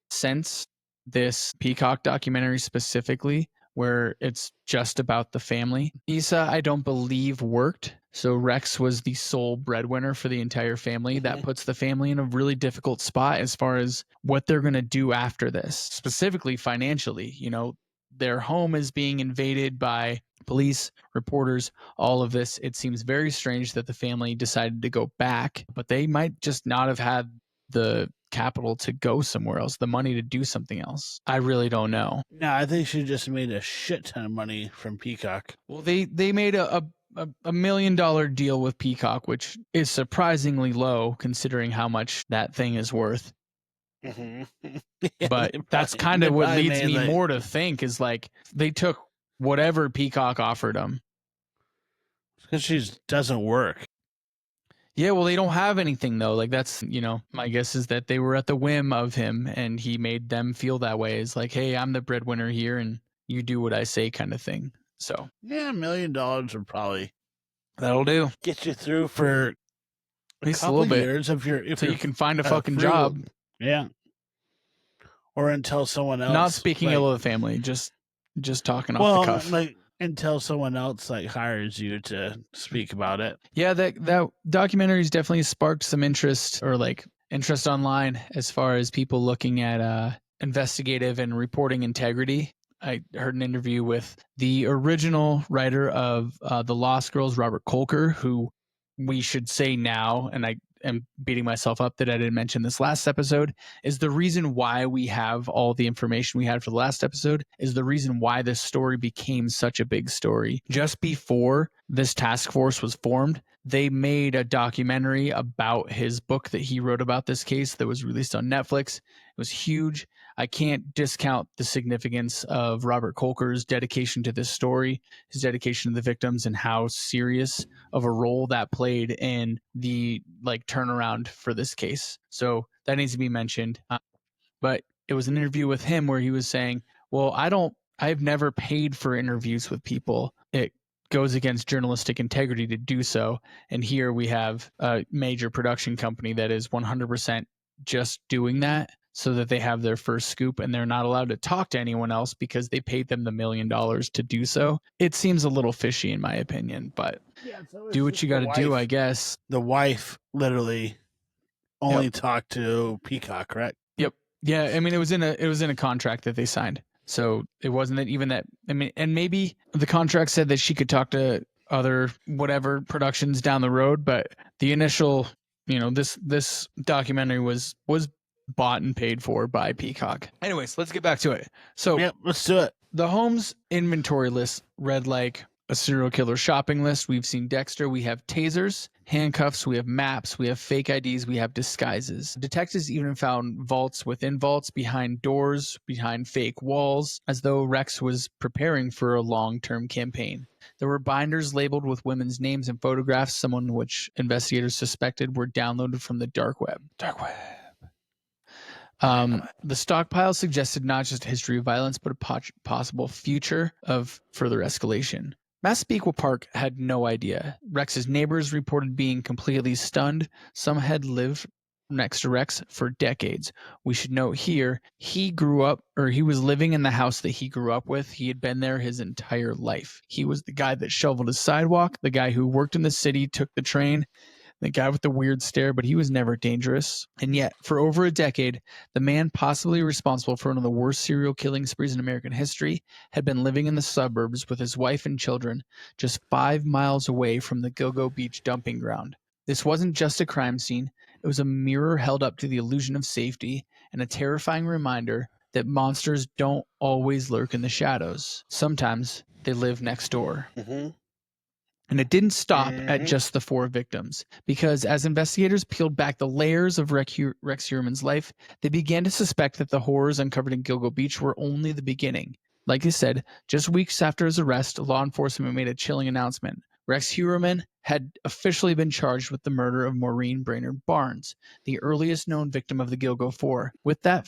since this Peacock documentary specifically, where it's just about the family. Issa, I don't believe worked. So Rex was the sole breadwinner for the entire family. That puts the family in a really difficult spot as far as what they're going to do after this, specifically financially. You know, their home is being invaded by police, reporters, all of this. It seems very strange that the family decided to go back, but they might just not have had the capital to go somewhere else, the money to do something else. I really don't know. No, I think she just made a shit ton of money from Peacock. Well, they made a $1 million deal with Peacock, which is surprisingly low considering how much that thing is worth. Yeah, But that's kind of what leads me like, more to think is like they took whatever Peacock offered them. because she doesn't work. Yeah, well, they don't have anything though. Like that's, you know, my guess is that they were at the whim of him and he made them feel that way. It's like, hey, I'm the breadwinner here and you do what I say kind of thing. So yeah, $1 million would probably that'll do. get you through for At least a little bit. years if you're So you can find a fucking job. Yeah. Or until someone else. Not speaking ill of the family, just talking off the cuff. Like until someone else like hires you to speak about it. Yeah, that documentary's definitely sparked some interest or like interest online as far as people looking at investigative and reporting integrity. I heard an interview with the original writer of The Lost Girls, Robert Kolker, who we should say now, and I am beating myself up that I didn't mention this last episode, is the reason why we have all the information we had for the last episode, is the reason why this story became such a big story. Just before this task force was formed, they made a documentary about his book that he wrote about this case that was released on Netflix. It was huge. I can't discount the significance of Robert Kolker's dedication to this story, his dedication to the victims, and how serious of a role that played in the like turnaround for this case. So that needs to be mentioned. But it was an interview with him where he was saying, well, I've never paid for interviews with people. It goes against journalistic integrity to do so. And here we have a major production company that is 100% just doing that so that they have their first scoop and they're not allowed to talk to anyone else because they paid them the $1 million to do so. It seems a little fishy in my opinion, but do what you got to do, I guess. The wife literally only talked to Peacock, right? Yep. Yeah, I mean it was in a contract that they signed. So it wasn't that even that, I mean, and maybe the contract said that she could talk to other whatever productions down the road, but the initial, you know, this documentary was bought and paid for by Peacock. Anyways, let's get back to it. So yep, let's do it. The home's inventory list read like a serial killer shopping list. We've seen Dexter. We have tasers, handcuffs. We have maps. We have fake IDs. We have disguises. Detectives even found vaults within vaults, behind doors, behind fake walls, as though Rex was preparing for a long-term campaign. There were binders labeled with women's names and photographs, some of which investigators suspected were downloaded from the dark web. The stockpile suggested not just a history of violence, but a possible future of further escalation. Massapequa Park had no idea. Rex's neighbors reported being completely stunned. Some had lived next to Rex for decades. We should note here, he was living in the house that he grew up with. He had been there his entire life. He was the guy that shoveled his sidewalk, the guy who worked in the city, took the train, the guy with the weird stare, but he was never dangerous. And yet, for over a decade, the man possibly responsible for one of the worst serial killing sprees in American history had been living in the suburbs with his wife and children, just 5 miles away from the Gilgo Beach dumping ground. This wasn't just a crime scene, it was a mirror held up to the illusion of safety and a terrifying reminder that monsters don't always lurk in the shadows. Sometimes they live next door. Mm-hmm. And it didn't stop at just the 4 victims, because as investigators peeled back the layers of Rex Heuerman's life, they began to suspect that the horrors uncovered in Gilgo Beach were only the beginning. Like I said, just weeks after his arrest, law enforcement made a chilling announcement. Rex Heuerman had officially been charged with the murder of Maureen Brainerd Barnes, the earliest known victim of the Gilgo 4. With that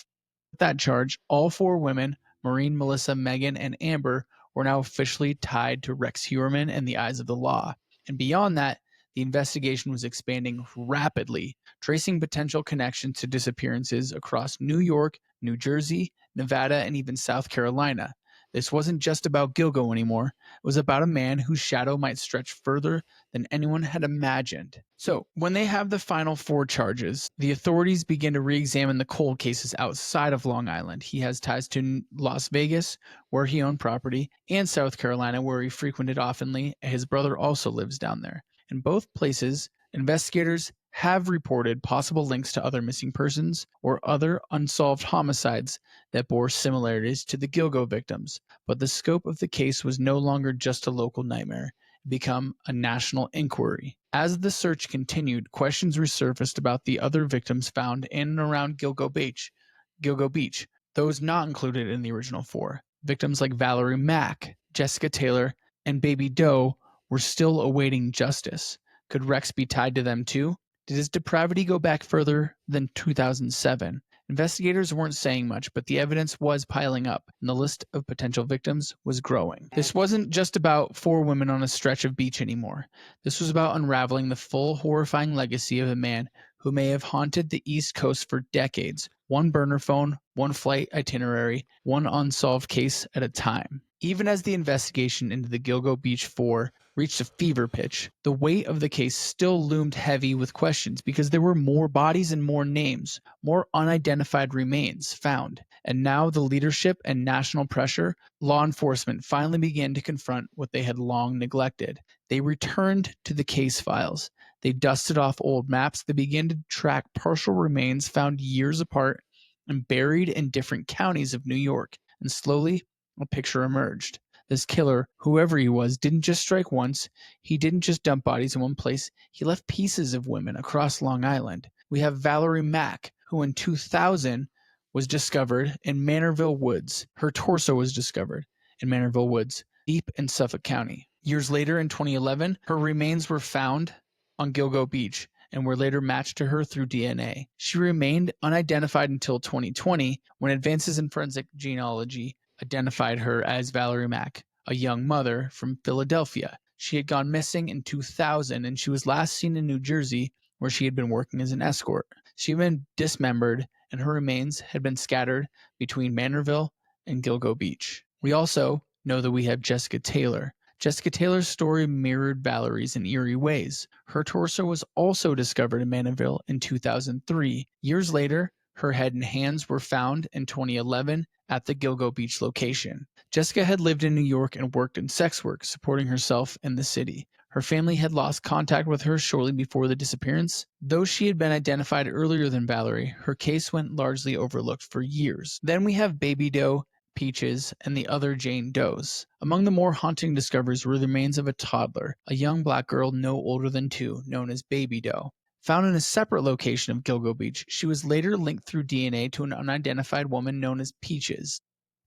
charge, all 4 women, Maureen, Melissa, Megan, and Amber, were now officially tied to Rex Heuerman in the eyes of the law. And beyond that, the investigation was expanding rapidly, tracing potential connections to disappearances across New York, New Jersey, Nevada, and even South Carolina. This wasn't just about Gilgo anymore. It was about a man whose shadow might stretch further than anyone had imagined. So, when they have the final 4 charges, the authorities begin to re-examine the cold cases outside of Long Island. He has ties to Las Vegas, where he owned property, and South Carolina, where he frequented oftenly. His brother also lives down there. In both places, investigators have reported possible links to other missing persons or other unsolved homicides that bore similarities to the Gilgo victims. But the scope of the case was no longer just a local nightmare. It became a national inquiry. As the search continued, questions resurfaced about the other victims found in and around Gilgo Beach, those not included in the original 4. Victims like Valerie Mack, Jessica Taylor, and Baby Doe were still awaiting justice. Could Rex be tied to them too? Did his depravity go back further than 2007? Investigators weren't saying much, but the evidence was piling up, and the list of potential victims was growing. This wasn't just about 4 women on a stretch of beach anymore. This was about unraveling the full, horrifying legacy of a man who may have haunted the East Coast for decades. 1 burner phone, 1 flight itinerary, 1 unsolved case at a time. Even as the investigation into the Gilgo Beach 4 reached a fever pitch, the weight of the case still loomed heavy with questions because there were more bodies and more names, more unidentified remains found. And now the leadership and national pressure, law enforcement finally began to confront what they had long neglected. They returned to the case files. They dusted off old maps. They began to track partial remains found years apart and buried in different counties of New York. And slowly, a picture emerged. This killer, whoever he was, didn't just strike once. He didn't just dump bodies in one place. He left pieces of women across Long Island. We have Valerie Mack, who in 2000 was discovered in Manorville Woods. Her torso was discovered in Manorville Woods, deep in Suffolk County. Years later, in 2011, her remains were found on Gilgo Beach and were later matched to her through DNA. She remained unidentified until 2020, when advances in forensic genealogy identified her as Valerie Mack, a young mother from Philadelphia. She had gone missing in 2000, and she was last seen in New Jersey, where she had been working as an escort. She had been dismembered, and her remains had been scattered between Manorville and Gilgo Beach. We also know that we have Jessica Taylor. Jessica Taylor's story mirrored Valerie's in eerie ways. Her torso was also discovered in Manorville in 2003. Years later, her head and hands were found in 2011 at the Gilgo Beach location. Jessica had lived in New York and worked in sex work, supporting herself in the city. Her family had lost contact with her shortly before the disappearance. Though she had been identified earlier than Valerie, her case went largely overlooked for years. Then we have Baby Doe, Peaches, and the other Jane Does. Among the more haunting discoveries were the remains of a toddler, a young black girl no older than 2, known as Baby Doe. Found in a separate location of Gilgo Beach, she was later linked through DNA to an unidentified woman known as Peaches,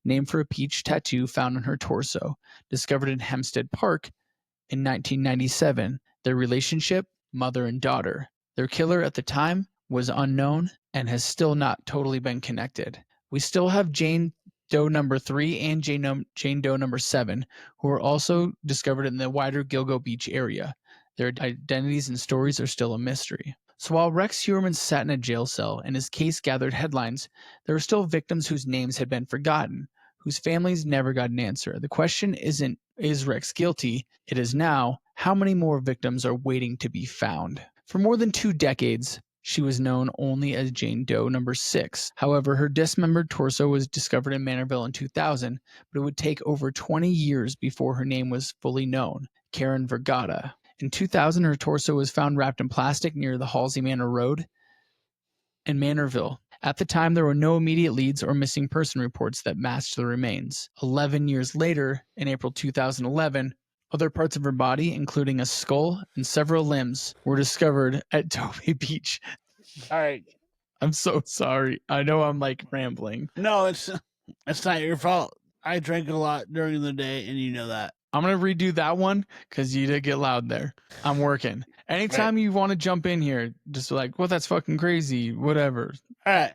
named for a peach tattoo found on her torso, discovered in Hempstead Park in 1997. Their relationship, mother and daughter. Their killer at the time was unknown and has still not totally been connected. We still have Jane Doe number 3 and Jane Doe number 7, who were also discovered in the wider Gilgo Beach area. Their identities and stories are still a mystery. So while Rex Heuerman sat in a jail cell and his case gathered headlines, there were still victims whose names had been forgotten, whose families never got an answer. The question isn't, is Rex guilty? It is now, how many more victims are waiting to be found? For more than 2 decades, she was known only as Jane Doe number 6. However, her dismembered torso was discovered in Manorville in 2000, but it would take over 20 years before her name was fully known, Karen Vergata. In 2000, her torso was found wrapped in plastic near the Halsey Manor Road in Manorville. At the time, there were no immediate leads or missing person reports that matched the remains. 11 years later, in April 2011, other parts of her body, including a skull and several limbs, were discovered at Toby Beach. All right. I'm so sorry. I know I'm like rambling. No, it's not your fault. I drank a lot during the day, and you know that. I'm going to redo that one because you did get loud there. I'm working. Anytime you want to jump in here, just like, well, that's fucking crazy, whatever. All right.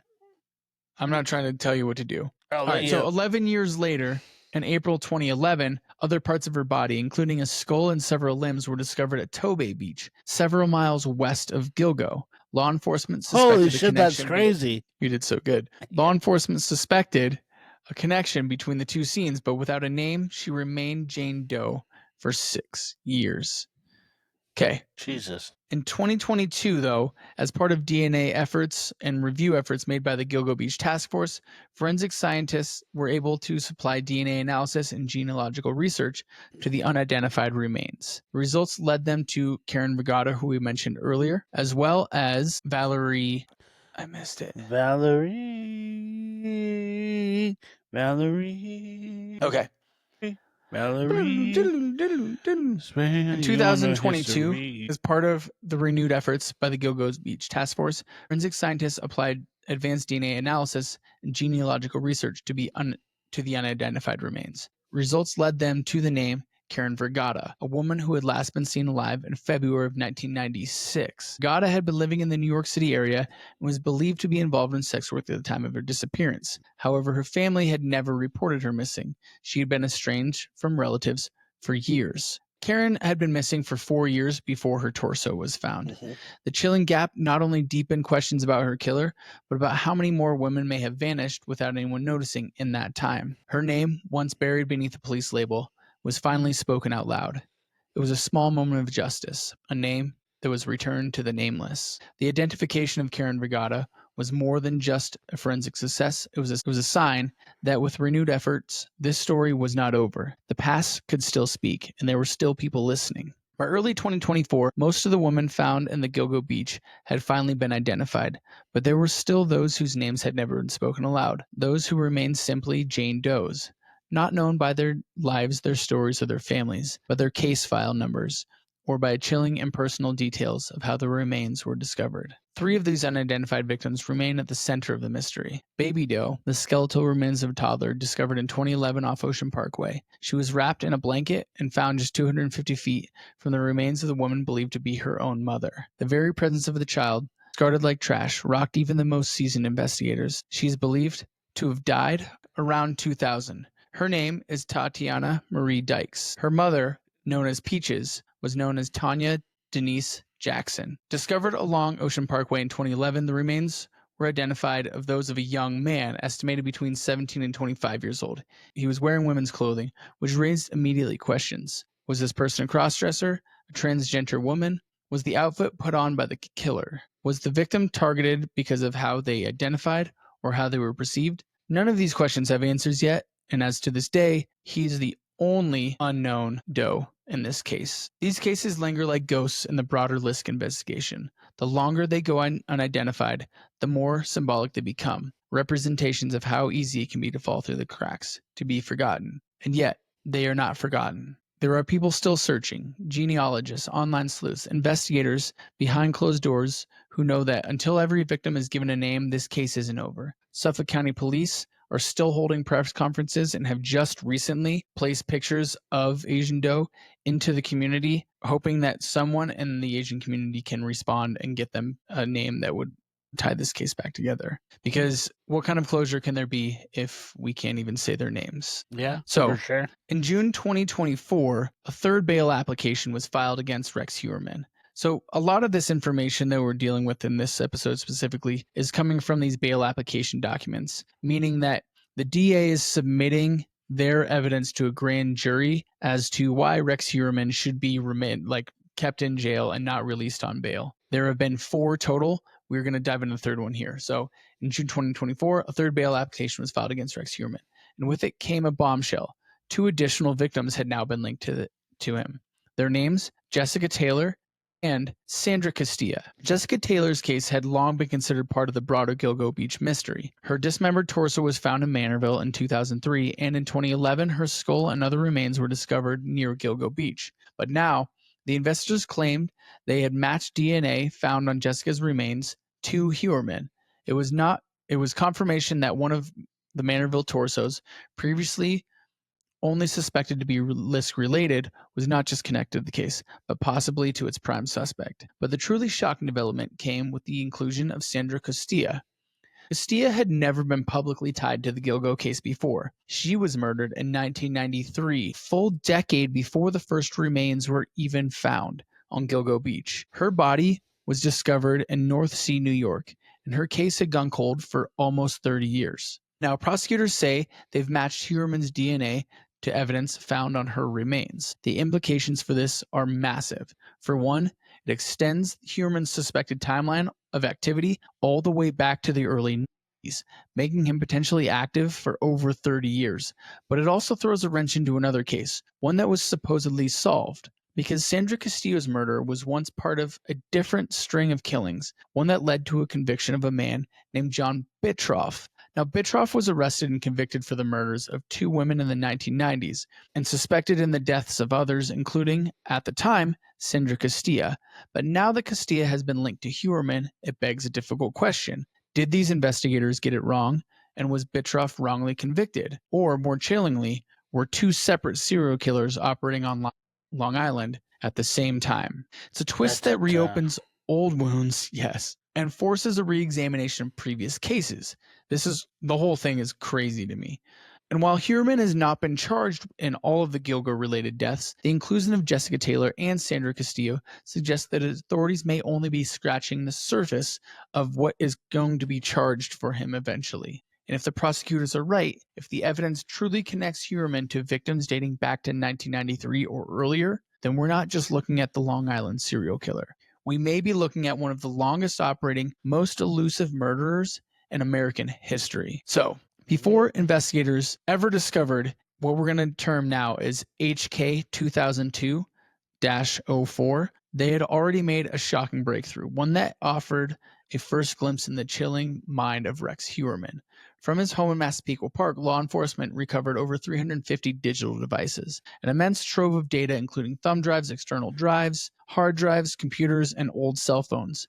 I'm not trying to tell you what to do. All right, so 11 years later, in April 2011, other parts of her body, including a skull and several limbs, were discovered at Toby Beach, several miles west of Gilgo. Law enforcement suspected Holy shit, that's crazy. You did so good. Law enforcement suspected a connection between the two scenes, but without a name, she remained Jane Doe for 6 years. Okay. Jesus. In 2022, though, as part of DNA efforts and review efforts made by the Gilgo Beach Task Force, forensic scientists were able to supply DNA analysis and genealogical research to the unidentified remains. The results led them to Karen Vergata, who we mentioned earlier, as well as Valerie. I missed it. Valerie. Okay. Valerie. In 2022, as part of the renewed efforts by the Gilgo Beach Task Force, forensic scientists applied advanced DNA analysis and genealogical research to the unidentified remains. Results led them to the name Karen Vergata, a woman who had last been seen alive in February of 1996. Vergata had been living in the New York City area and was believed to be involved in sex work at the time of her disappearance. However, her family had never reported her missing. She had been estranged from relatives for years. Karen had been missing for 4 years before her torso was found. The chilling gap not only deepened questions about her killer, but about how many more women may have vanished without anyone noticing in that time. Her name, once buried beneath a police label, was finally spoken out loud. It was a small moment of justice, a name that was returned to the nameless. The identification of Karen Vergata was more than just a forensic success. It was a sign that with renewed efforts, this story was not over. The past could still speak, and there were still people listening. By early 2024, most of the women found in the Gilgo Beach had finally been identified, but there were still those whose names had never been spoken aloud, those who remained simply Jane Does. Not known by their lives, their stories, or their families, but their case file numbers, or by chilling impersonal details of how the remains were discovered. 3 of these unidentified victims remain at the center of the mystery. Baby Doe, the skeletal remains of a toddler discovered in 2011 off Ocean Parkway. She was wrapped in a blanket and found just 250 feet from the remains of the woman believed to be her own mother. The very presence of the child, discarded like trash, rocked even the most seasoned investigators. She is believed to have died around 2000. Her name is Tatiana Marie Dykes. Her mother, known as Peaches, was known as Tanya Denise Jackson. Discovered along Ocean Parkway in 2011, the remains were identified of those of a young man, estimated between 17 and 25 years old. He was wearing women's clothing, which raised immediately questions. Was this person a crossdresser, a transgender woman? Was the outfit put on by the killer? Was the victim targeted because of how they identified or how they were perceived? None of these questions have answers yet, and as to this day, he is the only unknown Doe in this case. These cases linger like ghosts in the broader Lisk investigation. The longer they go unidentified, the more symbolic they become, representations of how easy it can be to fall through the cracks, to be forgotten. And yet, they are not forgotten. There are people still searching, genealogists, online sleuths, investigators behind closed doors who know that until every victim is given a name, this case isn't over. Suffolk County Police are still holding press conferences and have just recently placed pictures of Asian Doe into the community, hoping that someone in the Asian community can respond and get them a name that would tie this case back together, because what kind of closure can there be if we can't even say their names? Yeah, So for sure. in June 2024, a third bail application was filed against Rex Heuerman. So a lot of this information that we're dealing with in this episode specifically is coming from these bail application documents, meaning that the DA is submitting their evidence to a grand jury as to why Rex Heuerman should be kept in jail and not released on bail. There have been 4 total. We're going to dive into the third one here. So in June 2024, a third bail application was filed against Rex Heuerman, and with it came a bombshell. 2 additional victims had now been linked to him. Their names, Jessica Taylor and Sandra Castilla. Jessica Taylor's case had long been considered part of the broader Gilgo Beach mystery. Her dismembered torso was found in Manorville in 2003, and in 2011, her skull and other remains were discovered near Gilgo Beach. But now, the investigators claimed they had matched DNA found on Jessica's remains to Heuerman. It was confirmation that one of the Manorville torsos, previously only suspected to be related, was not just connected to the case, but possibly to its prime suspect. But the truly shocking development came with the inclusion of Sandra Castilla. Castilla had never been publicly tied to the Gilgo case before. She was murdered in 1993, full decade before the first remains were even found on Gilgo Beach. Her body was discovered in North Sea, New York, and her case had gone cold for almost 30 years. Now, prosecutors say they've matched Heuerman's DNA to evidence found on her remains. The implications for this are massive. For one, it extends Heuerman's suspected timeline of activity all the way back to the early 90s, making him potentially active for over 30 years. But it also throws a wrench into another case, one that was supposedly solved, because Sandra Castillo's murder was once part of a different string of killings, one that led to a conviction of a man named John Bittroff. Now, Bittroff was arrested and convicted for the murders of 2 women in the 1990s and suspected in the deaths of others, including, at the time, Sandra Castilla. But now that Castilla has been linked to Heuerman, it begs a difficult question. Did these investigators get it wrong? And was Bittroff wrongly convicted? Or, more chillingly, were 2 separate serial killers operating on Long Island at the same time? It's a twist that reopens old wounds, yes, and forces a re-examination of previous cases. The whole thing is crazy to me. And while Heuerman has not been charged in all of the Gilgo-related deaths, the inclusion of Jessica Taylor and Sandra Castillo suggests that authorities may only be scratching the surface of what is going to be charged for him eventually. And if the prosecutors are right, if the evidence truly connects Heuerman to victims dating back to 1993 or earlier, then we're not just looking at the Long Island serial killer. We may be looking at one of the longest operating, most elusive murderers in American history. So, before investigators ever discovered what we're going to term now as HK 2002-04, they had already made a shocking breakthrough, one that offered a first glimpse in the chilling mind of Rex Heuerman. From his home in Massapequa Park, law enforcement recovered over 350 digital devices, an immense trove of data including thumb drives, external drives, hard drives, computers, and old cell phones.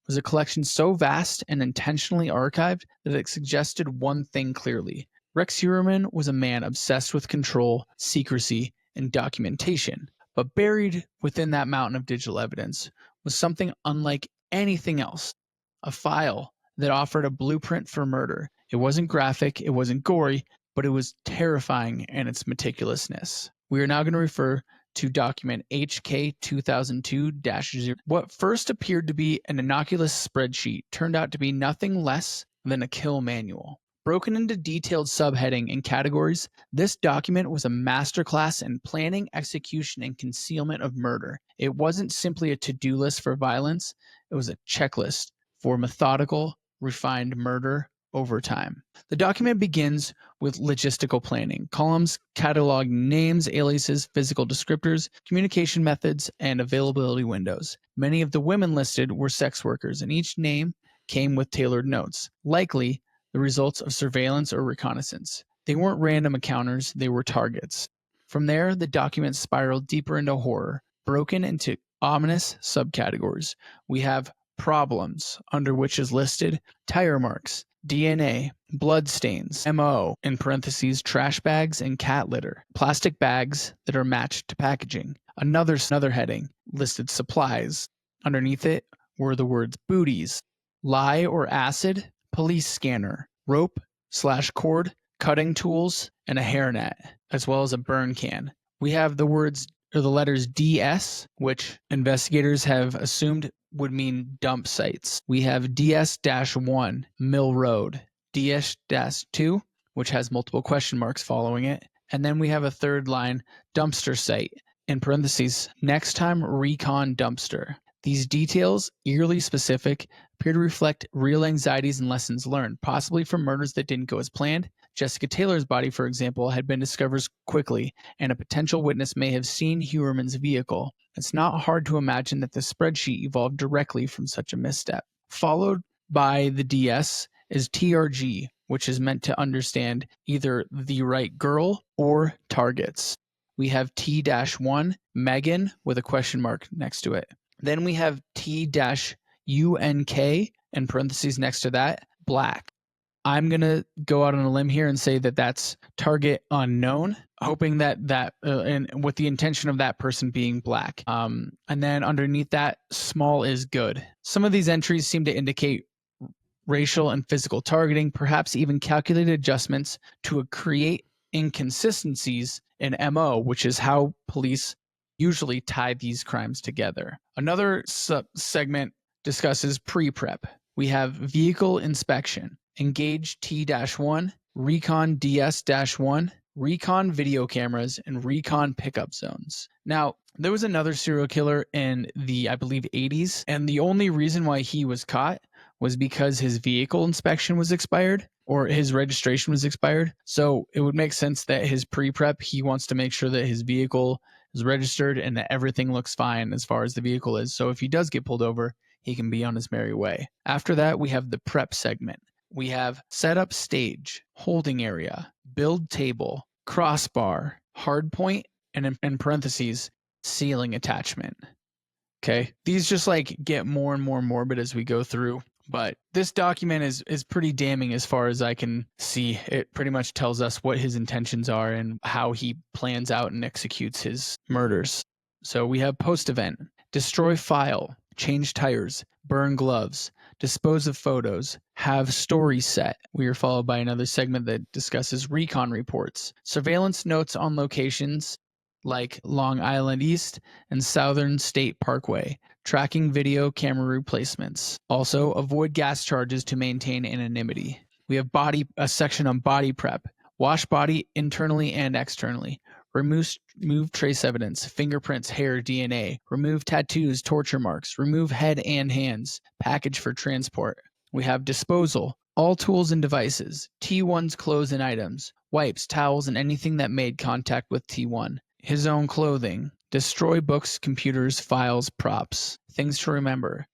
It was a collection so vast and intentionally archived that it suggested one thing clearly. Rex Heuerman was a man obsessed with control, secrecy, and documentation. But buried within that mountain of digital evidence was something unlike anything else, a file that offered a blueprint for murder. It wasn't graphic, it wasn't gory, but it was terrifying in its meticulousness. We are now going to refer to document HK 2002-0. What first appeared to be an innocuous spreadsheet turned out to be nothing less than a kill manual. Broken into detailed subheading and categories, this document was a masterclass in planning, execution, and concealment of murder. It wasn't simply a to-do list for violence, it was a checklist for methodical, refined murder over time. The document begins with logistical planning. Columns catalog names, aliases, physical descriptors, communication methods, and availability windows. Many of the women listed were sex workers, and each name came with tailored notes, likely the results of surveillance or reconnaissance. They weren't random encounters, they were targets. From there, the document spiraled deeper into horror, broken into ominous subcategories. We have problems, under which is listed tire marks, DNA, blood stains, MO, in parentheses, trash bags and cat litter, plastic bags that are matched to packaging. Another heading listed supplies. Underneath it were the words booties, lye or acid, police scanner, rope/cord, cutting tools, and a hairnet, as well as a burn can. We have the letters DS, which investigators have assumed would mean dump sites. We have DS-1, Mill Road, DS-2, which has multiple question marks following it. And then we have a third line, dumpster site, in parentheses, next time recon dumpster. These details, eerily specific, appear to reflect real anxieties and lessons learned, possibly from murders that didn't go as planned. Jessica Taylor's body, for example, had been discovered quickly, and a potential witness may have seen Heuerman's vehicle. It's not hard to imagine that the spreadsheet evolved directly from such a misstep. Followed by the DS is TRG, which is meant to understand either the right girl or targets. We have T-1, Megan, with a question mark next to it. Then we have T-UNK, in parentheses next to that, black. I'm going to go out on a limb here and say that that's target unknown, hoping that and with the intention of that person being black. And then underneath that, small is good. Some of these entries seem to indicate racial and physical targeting, perhaps even calculated adjustments to create inconsistencies in MO, which is how police usually tie these crimes together. Another segment discusses pre-prep. We have vehicle inspection, engage T-1, recon DS-1, recon video cameras, and recon pickup zones. Now, there was another serial killer in the, I believe, 80s, and the only reason why he was caught was because his vehicle inspection was expired or his registration was expired. So it would make sense that his pre-prep, he wants to make sure that his vehicle is registered and that everything looks fine as far as the vehicle is. So if he does get pulled over, he can be on his merry way. After that, we have the prep segment. We have setup stage, holding area, build table, crossbar, hard point, and in parentheses, ceiling attachment. Okay. These just like get more and more morbid as we go through. But this document is pretty damning as far as I can see. It pretty much tells us what his intentions are and how he plans out and executes his murders. So we have post-event, destroy file, change tires, burn gloves, dispose of photos, have story set. We are followed by another segment that discusses recon reports, surveillance notes on locations like Long Island East and Southern State Parkway, tracking video camera replacements. Also, avoid gas charges to maintain anonymity. We have a section on body prep, wash body internally and externally, remove trace evidence, fingerprints, hair, DNA, remove tattoos, torture marks, remove head and hands, package for transport. We have disposal, all tools and devices, T1's clothes and items, wipes, towels, and anything that made contact with T1. His own clothing, destroy books, computers, files, props. Things to remember.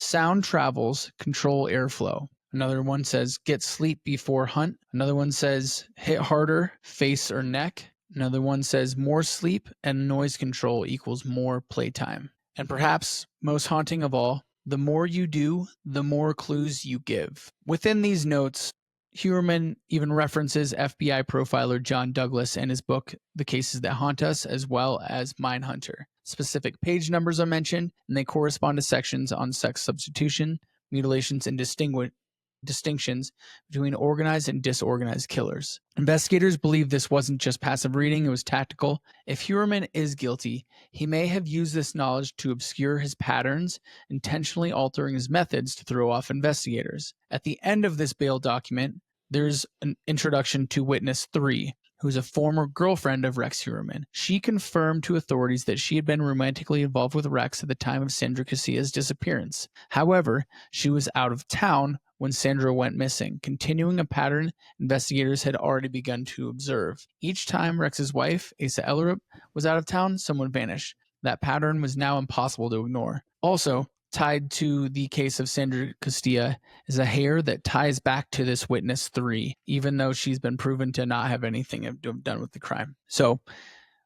Sound travels, control airflow. Another one says get sleep before hunt. Another one says hit harder, face or neck. Another one says more sleep and noise control equals more playtime. And perhaps most haunting of all, the more you do, the more clues you give. Within these notes, Heuerman even references FBI profiler John Douglas in his book, The Cases That Haunt Us, as well as Mindhunter. Specific page numbers are mentioned, and they correspond to sections on sex substitution, mutilations, and distinctions between organized and disorganized killers. Investigators believe this wasn't just passive reading, it was tactical. If Heuerman is guilty, he may have used this knowledge to obscure his patterns, intentionally altering his methods to throw off investigators. At the end of this bail document, there's an introduction to witness 3, who's a former girlfriend of Rex Heuerman. She confirmed to authorities that she had been romantically involved with Rex at the time of Sandra Casillas' disappearance. However, she was out of town when Sandra went missing, continuing a pattern investigators had already begun to observe. Each time Rex's wife, Asa Ellerup, was out of town, someone vanished. That pattern was now impossible to ignore. Also, tied to the case of Sandra Castilla is a hair that ties back to this witness 3, even though she's been proven to not have anything to have done with the crime. So,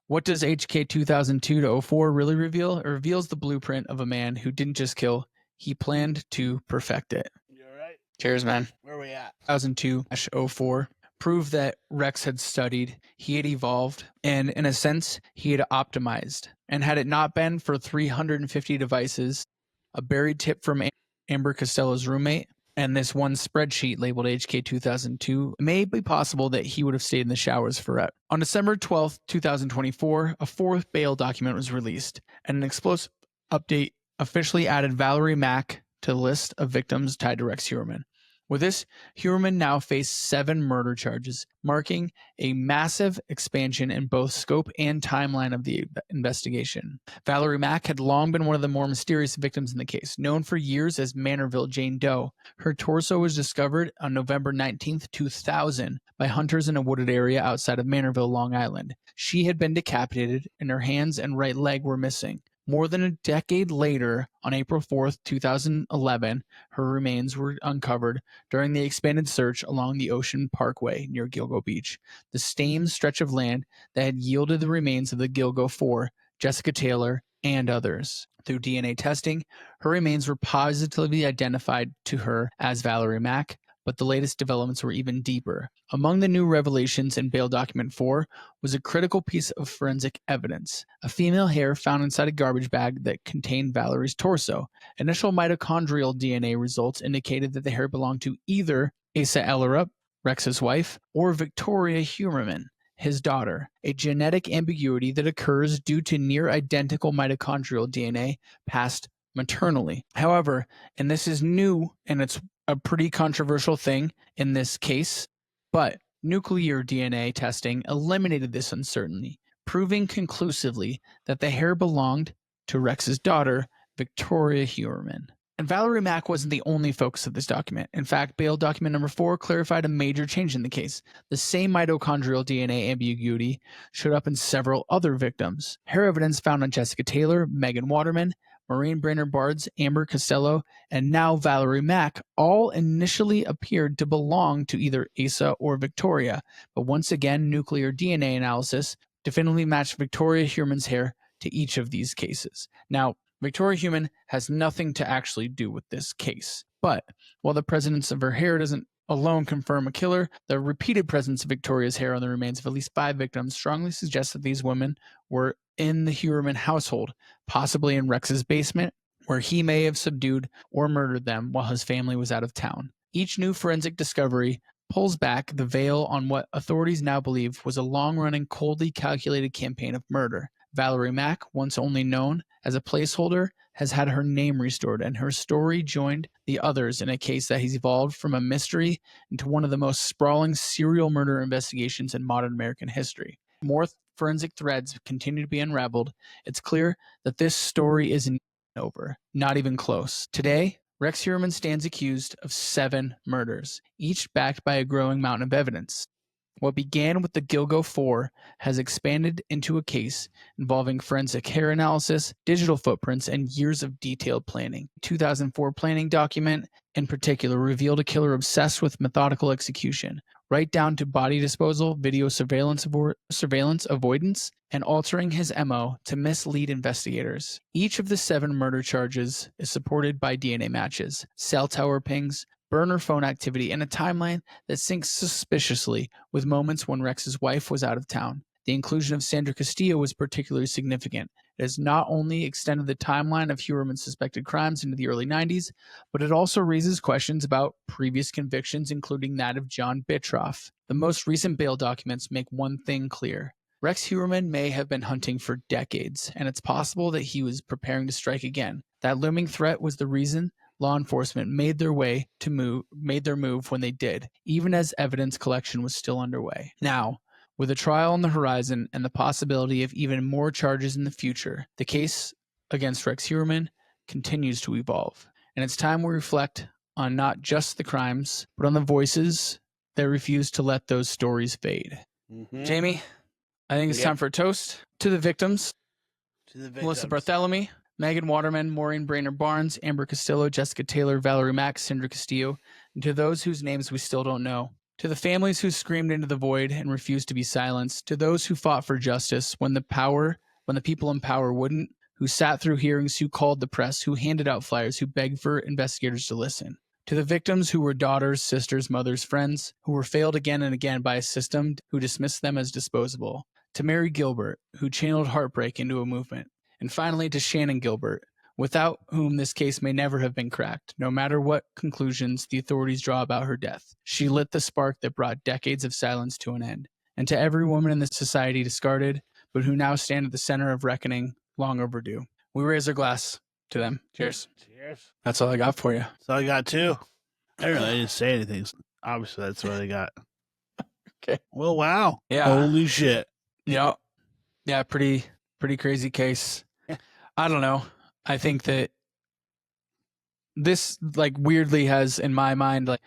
what does HK 2002-04 really reveal? It reveals the blueprint of a man who didn't just kill, he planned to perfect it. Cheers, man. Where we at? 2002-04 proved that Rex had studied, he had evolved, and in a sense, he had optimized. And had it not been for 350 devices, a buried tip from Amber Costello's roommate, and this one spreadsheet labeled HK 2002, it may be possible that he would have stayed in the showers forever. On December 12th, 2024, a fourth bail document was released, and an explosive update officially added Valerie Mack to the list of victims tied to Rex Heuerman. With this, Heuerman now faced 7 murder charges, marking a massive expansion in both scope and timeline of the investigation. Valerie Mack had long been one of the more mysterious victims in the case, known for years as Manorville Jane Doe. Her torso was discovered on November 19, 2000, by hunters in a wooded area outside of Manorville, Long Island. She had been decapitated, and her hands and right leg were missing. More than a decade later, on April 4th, 2011, her remains were uncovered during the expanded search along the Ocean Parkway near Gilgo Beach, the same stretch of land that had yielded the remains of the Gilgo Four, Jessica Taylor, and others. Through DNA testing, her remains were positively identified to her as Valerie Mack, but the latest developments were even deeper. Among the new revelations in Bail Document 4 was a critical piece of forensic evidence, a female hair found inside a garbage bag that contained Valerie's torso. Initial mitochondrial DNA results indicated that the hair belonged to either Asa Ellerup, Rex's wife, or Victoria Heuerman, his daughter, a genetic ambiguity that occurs due to near-identical mitochondrial DNA passed maternally. However, and this is new and it's a pretty controversial thing in this case, but nuclear DNA testing eliminated this uncertainty, proving conclusively that the hair belonged to Rex's daughter, Victoria Heuerman. And Valerie Mack wasn't the only focus of this document. In fact, Bail Document Number 4 clarified a major change in the case. The same mitochondrial DNA ambiguity showed up in several other victims. Hair evidence found on Jessica Taylor, Megan Waterman, Maureen Brainerd Barnes, Amber Costello, and now Valerie Mack all initially appeared to belong to either Asa or Victoria, but once again, nuclear DNA analysis definitively matched Victoria Heuerman's hair to each of these cases. Now, Victoria Heuerman has nothing to actually do with this case, but while the presence of her hair doesn't alone confirm a killer, the repeated presence of Victoria's hair on the remains of at least 5 victims strongly suggests that these women were in the Heuerman household, possibly in Rex's basement, where he may have subdued or murdered them while his family was out of town. Each new forensic discovery pulls back the veil on what authorities now believe was a long-running, coldly calculated campaign of murder. Valerie Mack, once only known as a placeholder, has had her name restored and her story joined the others in a case that has evolved from a mystery into one of the most sprawling serial murder investigations in modern American history. More forensic threads continue to be unraveled. It's clear that this story isn't over, not even close. Today, Rex Heuerman stands accused of 7 murders, each backed by a growing mountain of evidence. What began with the Gilgo Four has expanded into a case involving forensic hair analysis, digital footprints, and years of detailed planning. The 2004 planning document, in particular, revealed a killer obsessed with methodical execution, right down to body disposal, video surveillance avoidance, and altering his MO to mislead investigators. Each of the 7 murder charges is supported by DNA matches, cell tower pings, burner phone activity, and a timeline that syncs suspiciously with moments when Rex's wife was out of town. The inclusion of Sandra Castillo was particularly significant. It has not only extended the timeline of Heuerman's suspected crimes into the early 90s, but it also raises questions about previous convictions, including that of John Bittroff. The most recent bail documents make one thing clear. Rex Heuerman may have been hunting for decades, and it's possible that he was preparing to strike again. That looming threat was the reason law enforcement made their move when they did, even as evidence collection was still underway. Now, with a trial on the horizon and the possibility of even more charges in the future, the case against Rex Heuerman continues to evolve. And it's time we reflect on not just the crimes, but on the voices that refuse to let those stories fade. Mm-hmm. Jamie, I think it's time for a toast to the victims. Melissa Barthelemy, Megan Waterman, Maureen Brainerd Barnes, Amber Costello, Jessica Taylor, Valerie Mack, Sandra Castillo, and to those whose names we still don't know. To the families who screamed into the void and refused to be silenced. To those who fought for justice when the people in power wouldn't. Who sat through hearings, who called the press, who handed out flyers, who begged for investigators to listen. To the victims who were daughters, sisters, mothers, friends, who were failed again and again by a system who dismissed them as disposable. To Mary Gilbert, who channeled heartbreak into a movement. And finally, to Shannon Gilbert, without whom this case may never have been cracked, no matter what conclusions the authorities draw about her death. She lit the spark that brought decades of silence to an end. And to every woman in this society discarded, but who now stand at the center of reckoning, long overdue. We raise our glass to them. Cheers. Cheers. That's all I got for you. That's all I got, too. I didn't say anything. Obviously, that's what I got. Okay. Well, wow. Yeah. Holy shit. Yeah. Yeah, pretty crazy case. Yeah. I don't know. I think that this, like, weirdly has, in my mind, like,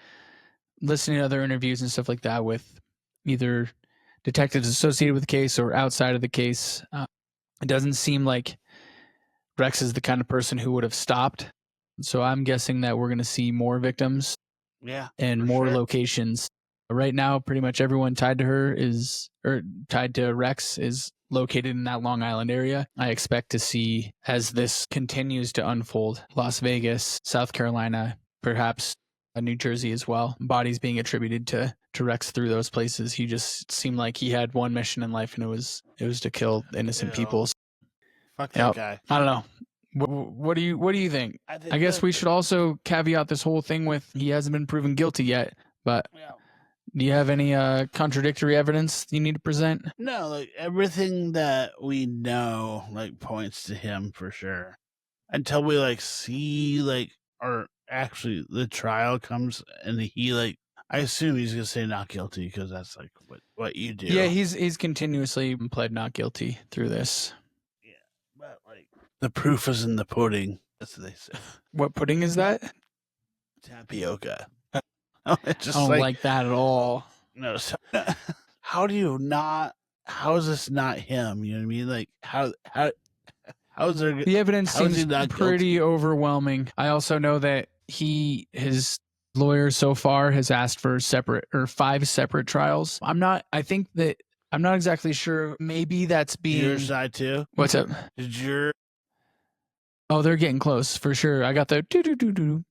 listening to other interviews and stuff like that with either detectives associated with the case or outside of the case, it doesn't seem like Rex is the kind of person who would have stopped. So I'm guessing that we're going to see more victims and more locations. Right now, pretty much everyone tied to Rex is located in that Long Island area. I expect to see, as this continues to unfold, Las Vegas, South Carolina, perhaps New Jersey as well, bodies being attributed to Rex through those places. He just seemed like he had one mission in life, and it was to kill innocent people. Fuck that guy. I don't know. What do you think? I guess we should also caveat this whole thing with he hasn't been proven guilty yet, but do you have any contradictory evidence you need to present? No, like everything that we know like points to him for sure. Until we like see like, or actually the trial comes and he like, I assume he's gonna say not guilty because that's like what you do. Yeah, he's continuously pled not guilty through this. Yeah, but like the proof is in the pudding. That's what they say. What pudding is that? Tapioca. Just I don't like that at all. No, so, how is this not him? You know what I mean? Like how is there? The evidence seems pretty overwhelming. I also know that his lawyer so far has asked for 5 separate trials. I'm not exactly sure. Maybe that's being your side too. What's up? Oh, they're getting close for sure. I got the do.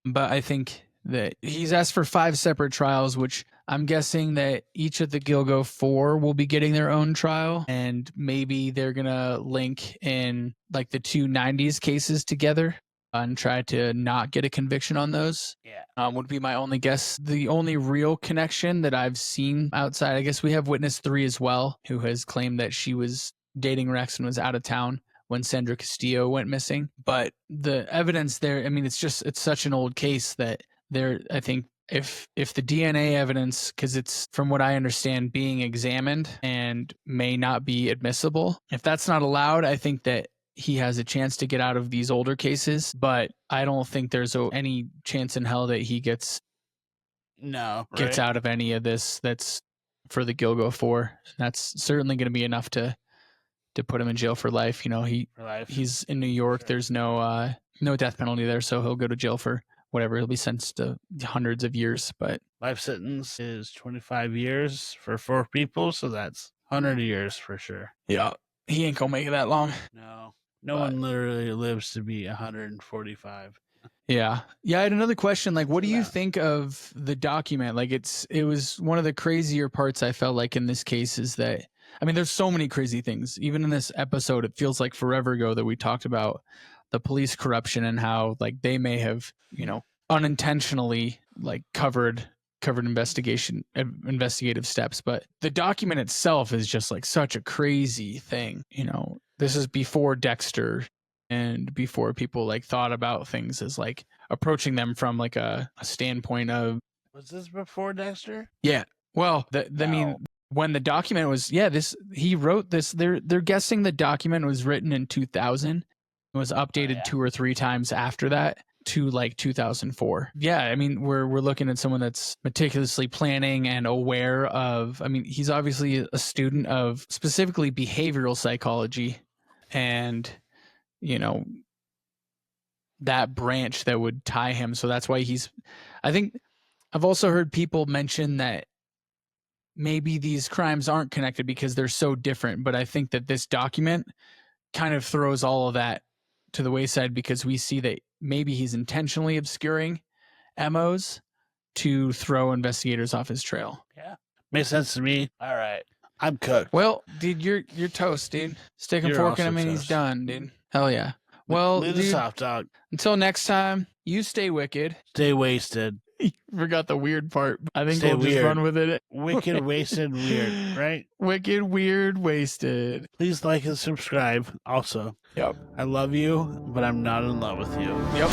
But I think that he's asked for 5 separate trials, which I'm guessing that each of the Gilgo 4 will be getting their own trial, and maybe they're going to link in like the 2 90s cases together and try to not get a conviction on those. Yeah. Would be my only guess. The only real connection that I've seen outside, I guess we have witness 3 as well, who has claimed that she was dating Rex and was out of town when Sandra Castillo went missing. But the evidence there, I mean, it's such an old case that I think if the DNA evidence, because it's, from what I understand, being examined and may not be admissible, if that's not allowed, I think that he has a chance to get out of these older cases. But I don't think there's any chance in hell that he gets out of any of this. That's for the Gilgo 4. That's certainly going to be enough to put him in jail for life. You know, he's in New York. Sure. There's no death penalty there, so he'll go to jail for whatever. He'll be sentenced to hundreds of years. But life sentence is 25 years for 4 people, so that's 100 years for sure. Yeah, he ain't gonna make it that long. No one literally lives to be 145. Yeah. I had another question. Like, what do you think of the document? Like, it was one of the crazier parts I felt like in this case is that, I mean, there's so many crazy things. Even in this episode, it feels like forever ago that we talked about the police corruption and how like they may have, unintentionally like covered investigative steps. But the document itself is just like such a crazy thing. This is before Dexter and before people like thought about things as like approaching them from like a standpoint of. Was this before Dexter? Yeah. Well, I mean, when the document was, he wrote this, they're guessing the document was written in 2000. It was updated 2 or 3 times after that to like 2004. Yeah. I mean, we're looking at someone that's meticulously planning and aware of, I mean, he's obviously a student of specifically behavioral psychology and, that branch that would tie him. So that's why I think I've also heard people mention that maybe these crimes aren't connected because they're so different. But I think that this document kind of throws all of that to the wayside because we see that maybe he's intentionally obscuring MOs to throw investigators off his trail. Yeah. Makes sense to me. All right. I'm cooked. Well, dude, you're toast, dude. Stick and fork in him and he's done, dude. Hell yeah. Well, leave the dude, soft dog. until next time, you stay wicked. Stay wasted. You forgot the weird part. I think Stay we'll just weird. run with it. Wicked, wasted, weird, right? Wicked, weird, wasted. Please like and subscribe. Also, Yep. I love you, but I'm not in love with you. Yep.